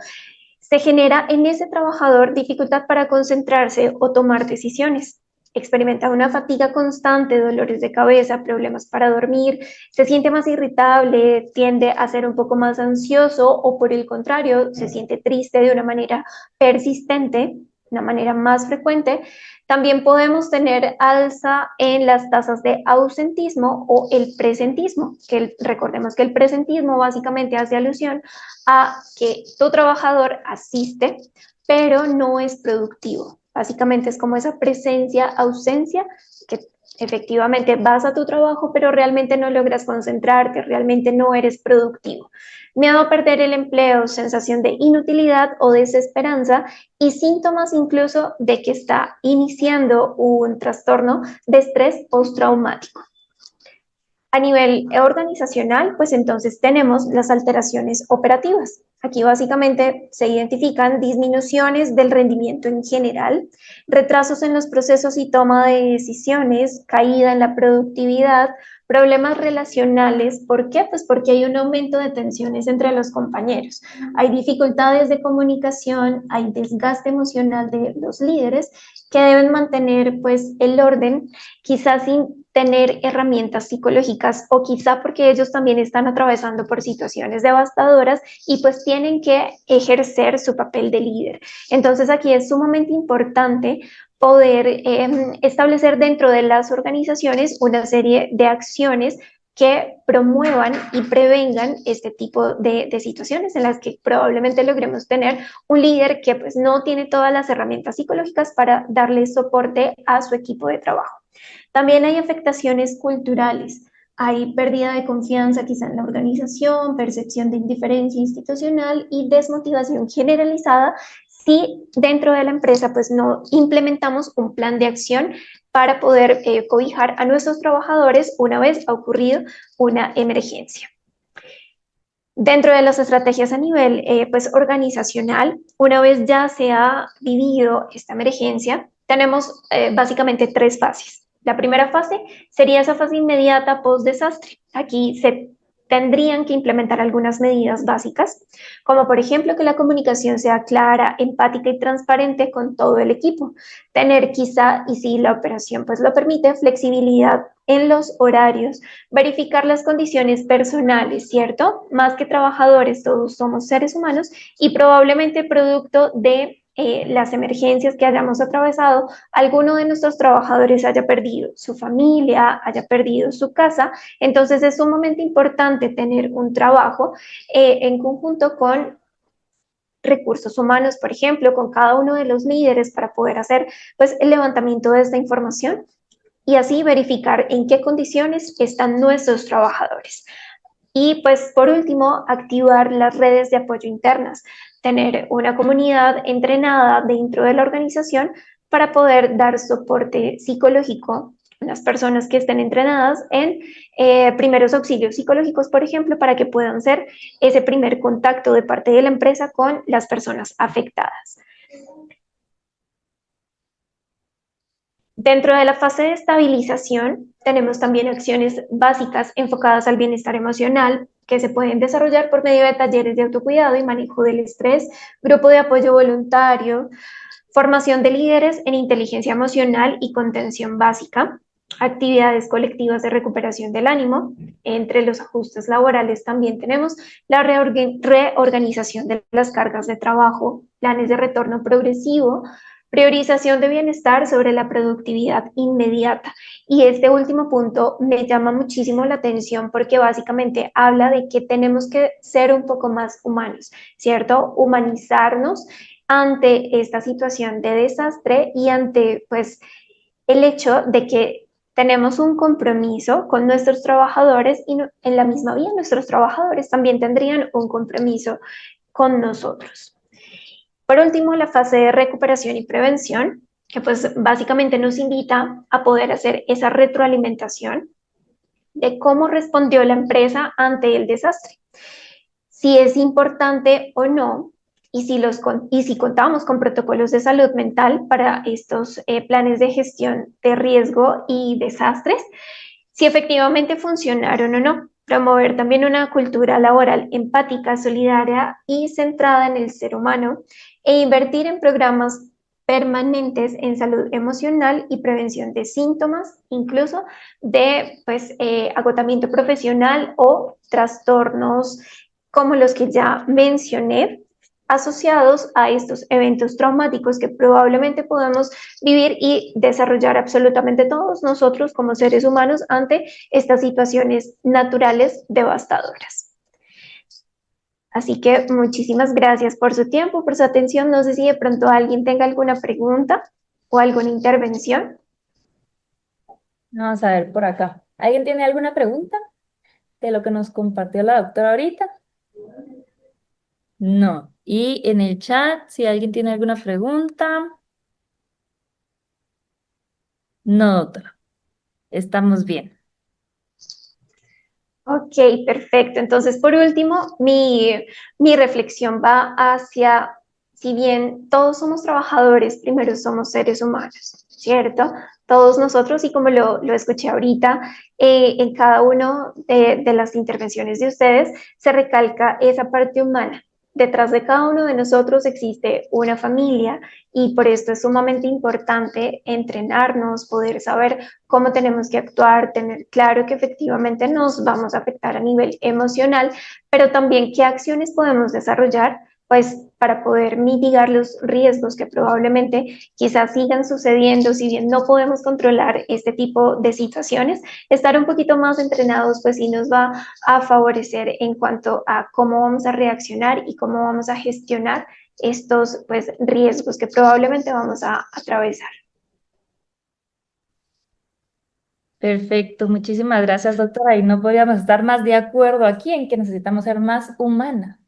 Speaker 6: se genera en ese trabajador dificultad para concentrarse o tomar decisiones. Experimenta una fatiga constante, dolores de cabeza, problemas para dormir, se siente más irritable, tiende a ser un poco más ansioso o por el contrario, se siente triste de una manera persistente, una manera más frecuente. También podemos tener alza en las tasas de ausentismo o el presentismo, que recordemos que el presentismo básicamente hace alusión a que tu trabajador asiste, pero no es productivo. Básicamente es como esa presencia, ausencia, que efectivamente vas a tu trabajo, pero realmente no logras concentrarte, realmente no eres productivo. Miedo a perder el empleo, sensación de inutilidad o desesperanza y síntomas incluso de que está iniciando un trastorno de estrés postraumático. A nivel organizacional, pues entonces tenemos las alteraciones operativas. Aquí básicamente se identifican disminuciones del rendimiento en general, retrasos en los procesos y toma de decisiones, caída en la productividad, problemas relacionales. ¿Por qué? Pues porque hay un aumento de tensiones entre los compañeros. Hay dificultades de comunicación, hay desgaste emocional de los líderes que deben mantener pues el orden, quizás sin tener herramientas psicológicas o quizá porque ellos también están atravesando por situaciones devastadoras y pues tienen que ejercer su papel de líder. Entonces aquí es sumamente importante poder establecer dentro de las organizaciones una serie de acciones que promuevan y prevengan este tipo de situaciones en las que probablemente logremos tener un líder que pues no tiene todas las herramientas psicológicas para darle soporte a su equipo de trabajo. También hay afectaciones culturales. Hay pérdida de confianza quizá en la organización, percepción de indiferencia institucional y desmotivación generalizada si dentro de la empresa pues no implementamos un plan de acción para poder cobijar a nuestros trabajadores una vez ha ocurrido una emergencia. Dentro de las estrategias a nivel pues organizacional, una vez ya se ha vivido esta emergencia, tenemos básicamente 3 fases. La primera fase sería esa fase inmediata post-desastre. Aquí se tendrían que implementar algunas medidas básicas, como por ejemplo que la comunicación sea clara, empática y transparente con todo el equipo. Tener quizá, y si la operación pues lo permite, flexibilidad en los horarios, verificar las condiciones personales, ¿cierto? Más que trabajadores, todos somos seres humanos y probablemente producto de las emergencias que hayamos atravesado, alguno de nuestros trabajadores haya perdido su familia, haya perdido su casa. Entonces es sumamente importante tener un trabajo en conjunto con recursos humanos, por ejemplo, con cada uno de los líderes para poder hacer pues el levantamiento de esta información y así verificar en qué condiciones están nuestros trabajadores. Y pues por último, activar las redes de apoyo internas, tener una comunidad entrenada dentro de la organización para poder dar soporte psicológico a las personas que estén entrenadas en primeros auxilios psicológicos, por ejemplo, para que puedan ser ese primer contacto de parte de la empresa con las personas afectadas. Dentro de la fase de estabilización, tenemos también acciones básicas enfocadas al bienestar emocional que se pueden desarrollar por medio de talleres de autocuidado y manejo del estrés, grupo de apoyo voluntario, formación de líderes en inteligencia emocional y contención básica, actividades colectivas de recuperación del ánimo. Entre los ajustes laborales también tenemos la reorganización de las cargas de trabajo, planes de retorno progresivo, priorización de bienestar sobre la productividad inmediata. Y este último punto me llama muchísimo la atención porque básicamente habla de que tenemos que ser un poco más humanos, ¿cierto? Humanizarnos ante esta situación de desastre y ante pues el hecho de que tenemos un compromiso con nuestros trabajadores y en la misma vía nuestros trabajadores también tendrían un compromiso con nosotros. Por último, la fase de recuperación y prevención, que pues básicamente nos invita a poder hacer esa retroalimentación de cómo respondió la empresa ante el desastre, si es importante o no, y si contamos con protocolos de salud mental para estos planes de gestión de riesgo y desastres, si efectivamente funcionaron o no. Promover también una cultura laboral empática, solidaria y centrada en el ser humano e invertir en programas permanentes en salud emocional y prevención de síntomas, incluso de pues, agotamiento profesional o trastornos como los que ya mencioné, asociados a estos eventos traumáticos que probablemente podemos vivir y desarrollar absolutamente todos nosotros como seres humanos ante estas situaciones naturales devastadoras. Así que muchísimas gracias por su tiempo, por su atención. No sé si de pronto alguien tenga alguna pregunta o alguna intervención.
Speaker 1: Vamos a ver por acá. ¿Alguien tiene alguna pregunta de lo que nos compartió la doctora ahorita? No. Y en el chat, si alguien tiene alguna pregunta. No, doctora. Estamos bien.
Speaker 6: Ok, perfecto. Entonces, por último, mi reflexión va hacia, si bien todos somos trabajadores, primero somos seres humanos, ¿cierto? Todos nosotros, y como lo escuché ahorita, en cada uno de las intervenciones de ustedes se recalca esa parte humana. Detrás de cada uno de nosotros existe una familia y por esto es sumamente importante entrenarnos, poder saber cómo tenemos que actuar, tener claro que efectivamente nos vamos a afectar a nivel emocional, pero también qué acciones podemos desarrollar pues para poder mitigar los riesgos que probablemente quizás sigan sucediendo, si bien no podemos controlar este tipo de situaciones, estar un poquito más entrenados pues sí nos va a favorecer en cuanto a cómo vamos a reaccionar y cómo vamos a gestionar estos pues riesgos que probablemente vamos a atravesar.
Speaker 1: Perfecto, muchísimas gracias, doctora. Y no podríamos estar más de acuerdo aquí en que necesitamos ser más humanas,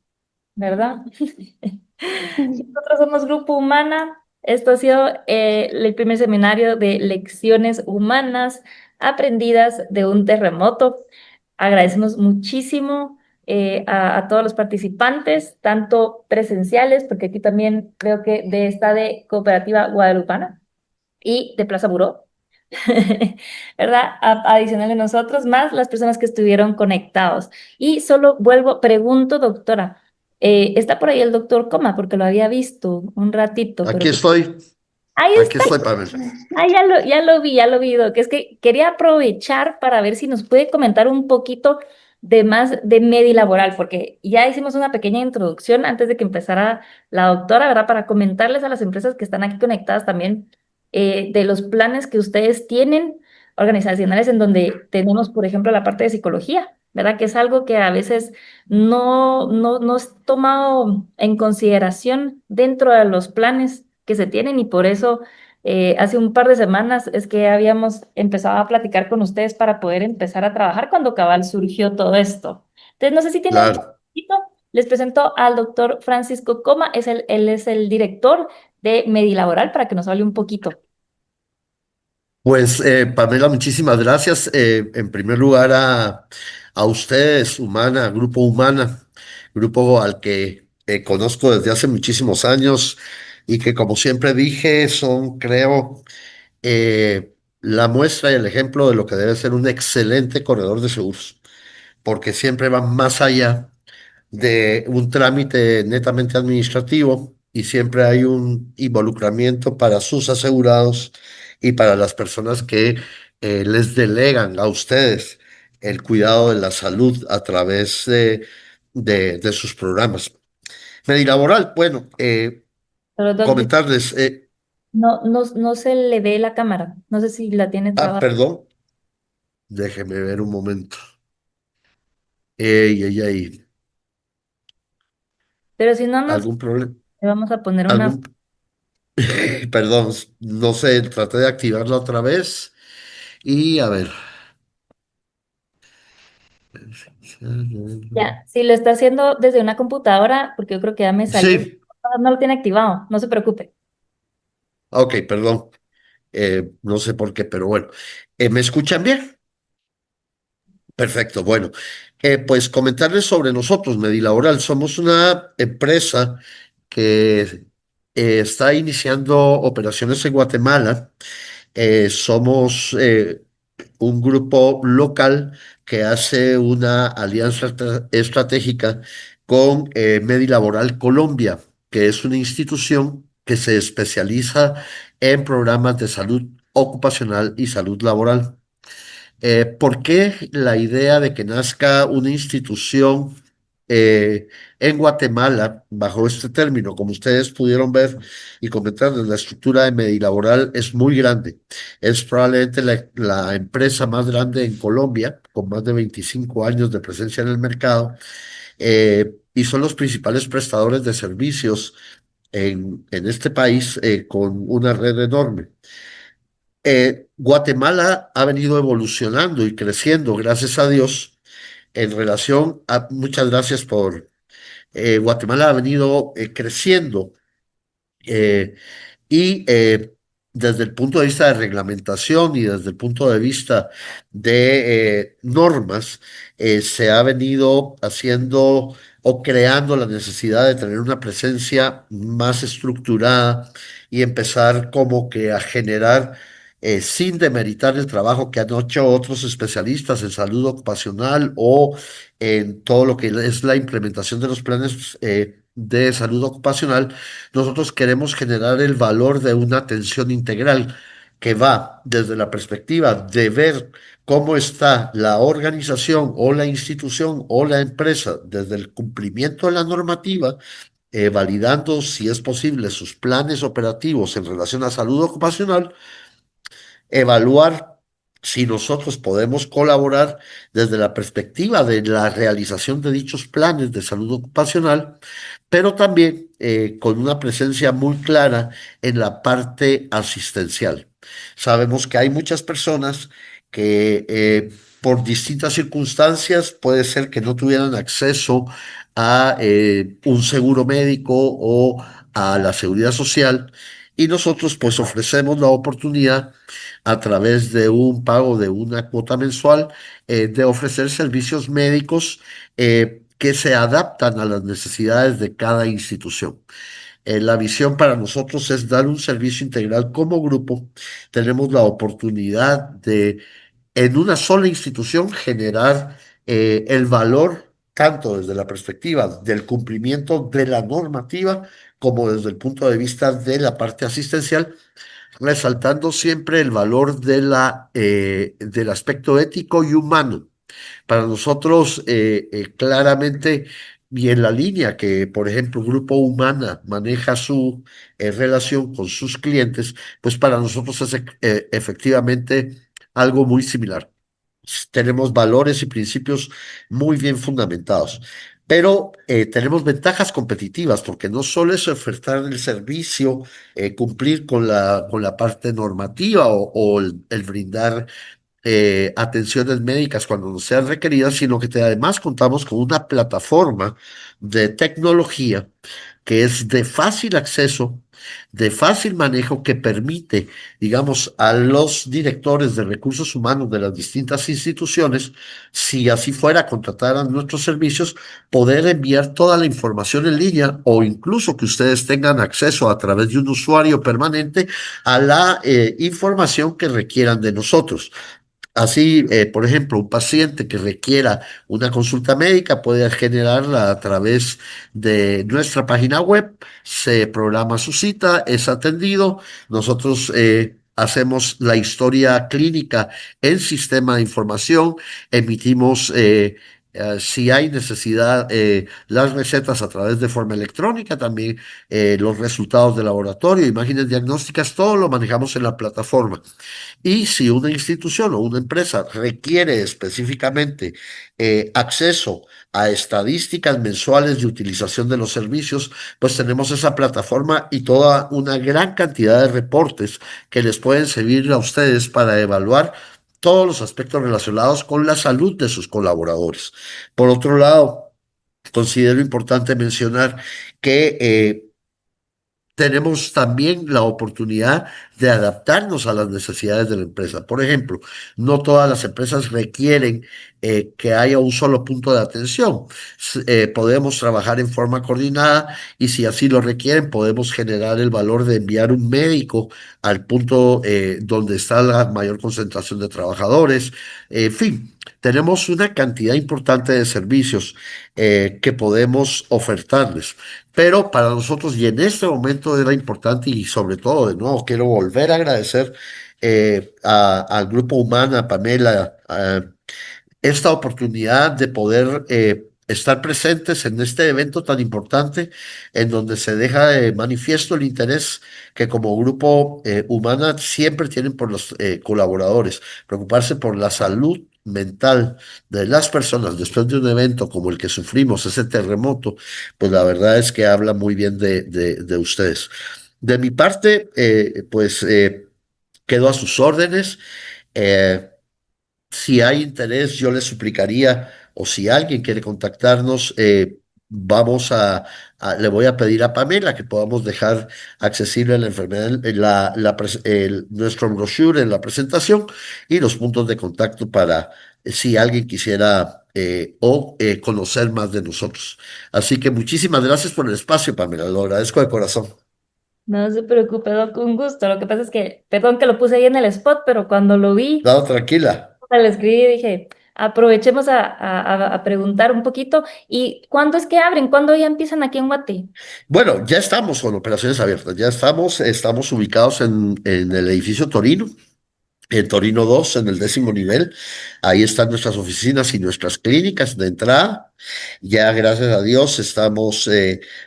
Speaker 1: ¿verdad? Nosotros somos Grupo Humana. Esto ha sido el primer seminario de lecciones humanas aprendidas de un terremoto. Agradecemos muchísimo a todos los participantes, tanto presenciales, porque aquí también creo que está de Cooperativa Guadalupana y de Plaza Buró. ¿Verdad? Adicional de nosotros, más las personas que estuvieron conectados. Y solo pregunto, doctora, está por ahí el doctor Coma, porque lo había visto un ratito.
Speaker 7: Aquí
Speaker 1: Pero
Speaker 7: estoy.
Speaker 1: Ahí
Speaker 7: Aquí
Speaker 1: está.
Speaker 7: estoy, Pamela.
Speaker 1: Ah, ya lo vi, Doc. Es que quería aprovechar para ver si nos puede comentar un poquito de más de Medilaboral, porque ya hicimos una pequeña introducción antes de que empezara la doctora, ¿verdad? Para comentarles a las empresas que están aquí conectadas también de los planes que ustedes tienen organizacionales en donde tenemos, por ejemplo, la parte de psicología, ¿verdad? Que es algo que a veces no es tomado en consideración dentro de los planes que se tienen y por eso hace un par de semanas es que habíamos empezado a platicar con ustedes para poder empezar a trabajar cuando cabal surgió todo esto. Entonces, no sé si tienen un
Speaker 7: Claro.
Speaker 1: poquito. Les presento al doctor Francisco Coma, él es el director de Medilaboral para que nos hable un poquito.
Speaker 7: Pues Pamela, muchísimas gracias. En primer lugar a ustedes, Humana, grupo al que conozco desde hace muchísimos años y que como siempre dije son, creo, la muestra y el ejemplo de lo que debe ser un excelente corredor de seguros, porque siempre van más allá de un trámite netamente administrativo y siempre hay un involucramiento para sus asegurados y para las personas que les delegan a ustedes el cuidado de la salud a través de sus programas. Medilaboral, bueno,
Speaker 1: Pero, doc,
Speaker 7: comentarles,
Speaker 1: no se le ve la cámara. No sé si la tiene trabada.
Speaker 7: perdón, déjeme ver un momento. Ey,
Speaker 1: Pero si no nos
Speaker 7: ¿algún problema?
Speaker 1: le vamos a poner una.
Speaker 7: ¿Algún? Perdón, no sé, traté de activarla otra vez y a ver.
Speaker 1: Ya, si lo está haciendo desde una computadora, porque yo creo que ya me salió.
Speaker 7: Sí,
Speaker 1: No lo tiene activado, no se preocupe.
Speaker 7: ok, perdón. No sé por qué, pero bueno. ¿Me escuchan bien? Perfecto, bueno. Pues comentarles sobre nosotros, Medilaboral. Somos una empresa que está iniciando operaciones en Guatemala. Somos un grupo local que hace una alianza estratégica con Medilaboral Colombia, que es una institución que se especializa en programas de salud ocupacional y salud laboral. ¿Por qué la idea de que nazca una institución eh, en Guatemala bajo este término? Como ustedes pudieron ver y comentar, la estructura de Medilaboral es muy grande. Es probablemente la empresa más grande en Colombia, con más de 25 años de presencia en el mercado, y son los principales prestadores de servicios en este país con una red enorme. Guatemala ha venido evolucionando y creciendo, gracias a Dios, en relación a, muchas gracias por, Guatemala ha venido creciendo eh, y desde el punto de vista de reglamentación y desde el punto de vista de normas, se ha venido haciendo o creando la necesidad de tener una presencia más estructurada y empezar como que a generar, sin demeritar el trabajo que han hecho otros especialistas en salud ocupacional o en todo lo que es la implementación de los planes de salud ocupacional. Nosotros queremos generar el valor de una atención integral que va desde la perspectiva de ver cómo está la organización o la institución o la empresa desde el cumplimiento de la normativa, validando si es posible sus planes operativos en relación a salud ocupacional, evaluar si nosotros podemos colaborar desde la perspectiva de la realización de dichos planes de salud ocupacional, pero también con una presencia muy clara en la parte asistencial. Sabemos que hay muchas personas que por distintas circunstancias puede ser que no tuvieran acceso a un seguro médico o a la seguridad social y nosotros pues ofrecemos la oportunidad a través de un pago de una cuota mensual de ofrecer servicios médicos que se adaptan a las necesidades de cada institución. La visión para nosotros es dar un servicio integral como grupo. Tenemos la oportunidad de, en una sola institución, generar el valor tanto desde la perspectiva del cumplimiento de la normativa como desde el punto de vista de la parte asistencial, resaltando siempre el valor del aspecto ético y humano. Para nosotros, claramente, y en la línea que, por ejemplo, Grupo Humana maneja su relación con sus clientes, pues para nosotros es efectivamente algo muy similar. Tenemos valores y principios muy bien fundamentados. Pero tenemos ventajas competitivas porque no solo es ofertar el servicio, cumplir con la parte normativa o el brindar atenciones médicas cuando no sean requeridas, sino que además contamos con una plataforma de tecnología que es de fácil acceso, de fácil manejo, que permite, digamos, a los directores de recursos humanos de las distintas instituciones, si así fuera, contrataran nuestros servicios, poder enviar toda la información en línea o incluso que ustedes tengan acceso a través de un usuario permanente a la información que requieran de nosotros. Así, por ejemplo, un paciente que requiera una consulta médica puede generarla a través de nuestra página web, se programa su cita, es atendido, nosotros hacemos la historia clínica en sistema de información, emitimos, si hay necesidad, las recetas a través de forma electrónica, también los resultados de laboratorio, imágenes diagnósticas, todo lo manejamos en la plataforma. Y si una institución o una empresa requiere específicamente acceso a estadísticas mensuales de utilización de los servicios, pues tenemos esa plataforma y toda una gran cantidad de reportes que les pueden servir a ustedes para evaluar todos los aspectos relacionados con la salud de sus colaboradores. Por otro lado, considero importante mencionar que tenemos también la oportunidad de adaptarnos a las necesidades de la empresa. Por ejemplo, no todas las empresas requieren que haya un solo punto de atención. Podemos trabajar en forma coordinada y si así lo requieren, podemos generar el valor de enviar un médico al punto donde está la mayor concentración de trabajadores. En fin, tenemos una cantidad importante de servicios que podemos ofertarles. Pero para nosotros, y en este momento era importante, y sobre todo, de nuevo, quiero volver a agradecer al Grupo Humana, a Pamela, esta oportunidad de poder estar presentes en este evento tan importante, en donde se deja de manifiesto el interés que como Grupo Humana siempre tienen por los colaboradores, preocuparse por la salud mental de las personas después de un evento como el que sufrimos, ese terremoto, pues la verdad es que habla muy bien de ustedes. De mi parte, pues quedo a sus órdenes. Eh, si hay interés, yo les suplicaría, o si alguien quiere contactarnos, vamos le voy a pedir a Pamela que podamos dejar accesible la enfermedad, nuestro brochure en la presentación y los puntos de contacto para si alguien quisiera conocer más de nosotros. Así que muchísimas gracias por el espacio, Pamela, lo agradezco de corazón.
Speaker 1: No se preocupe, Doc, un gusto. Lo que pasa es que, perdón que lo puse ahí en el spot, pero cuando lo vi,
Speaker 7: No, tranquila.
Speaker 1: le escribí, dije, aprovechemos a preguntar un poquito. ¿Y cuándo es que abren? ¿Cuándo ya empiezan aquí en Guate?
Speaker 7: Bueno, ya estamos con operaciones abiertas, ya estamos ubicados en el edificio Torino. En Torino 2, en el 10.º nivel. Ahí están nuestras oficinas y nuestras clínicas de entrada. Ya, gracias a Dios, estamos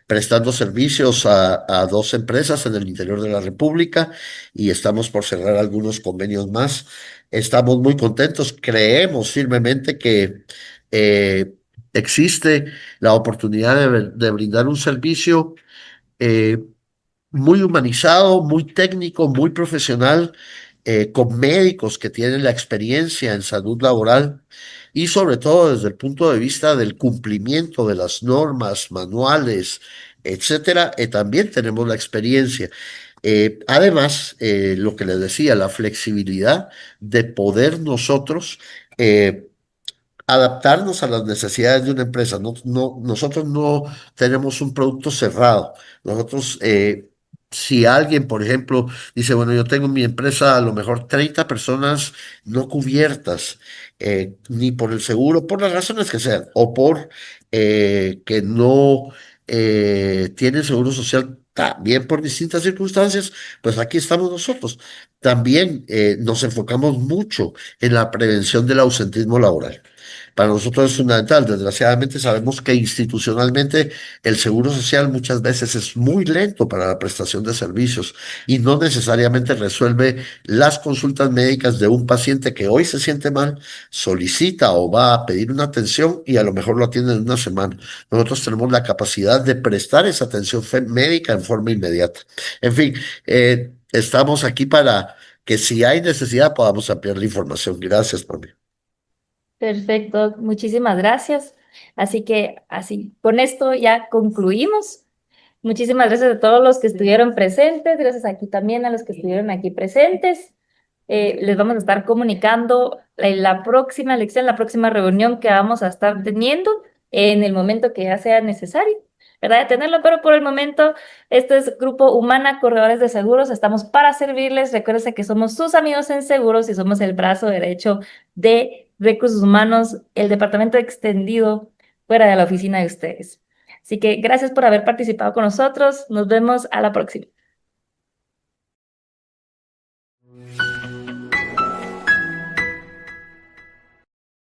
Speaker 7: prestando servicios a dos empresas en el interior de la República y estamos por cerrar algunos convenios más. Estamos muy contentos. Creemos firmemente que eh, existe la oportunidad de brindar un servicio eh, muy humanizado, muy técnico, muy profesional, con médicos que tienen la experiencia en salud laboral y sobre todo desde el punto de vista del cumplimiento de las normas, manuales, etcétera, también tenemos la experiencia. Además, lo que les decía, la flexibilidad de poder nosotros adaptarnos a las necesidades de una empresa. Nosotros no tenemos un producto cerrado. Nosotros, si alguien, por ejemplo, dice, bueno, yo tengo en mi empresa a lo mejor 30 personas no cubiertas, ni por el seguro, por las razones que sean, o por que no tienen seguro social también por distintas circunstancias, pues aquí estamos nosotros. También nos enfocamos mucho en la prevención del ausentismo laboral. Para nosotros es fundamental. Desgraciadamente sabemos que institucionalmente el seguro social muchas veces es muy lento para la prestación de servicios y no necesariamente resuelve las consultas médicas de un paciente que hoy se siente mal, solicita o va a pedir una atención y a lo mejor lo atienden en una semana. Nosotros tenemos la capacidad de prestar esa atención médica en forma inmediata. En fin, estamos aquí para que si hay necesidad podamos ampliar la información. Gracias, Pamela.
Speaker 1: Perfecto, muchísimas gracias. Así que así, con esto ya concluimos. Muchísimas gracias a todos los que estuvieron presentes, gracias aquí también a los que estuvieron aquí presentes. Les vamos a estar comunicando la próxima lección, la próxima reunión que vamos a estar teniendo en el momento que ya sea necesario, ¿verdad? De tenerlo, pero por el momento, este es Grupo Humana, Corredores de Seguros, estamos para servirles. Recuérdense que somos sus amigos en seguros y somos el brazo derecho de Recursos Humanos, el departamento extendido fuera de la oficina de ustedes. Así que gracias por haber participado con nosotros. Nos vemos a la próxima.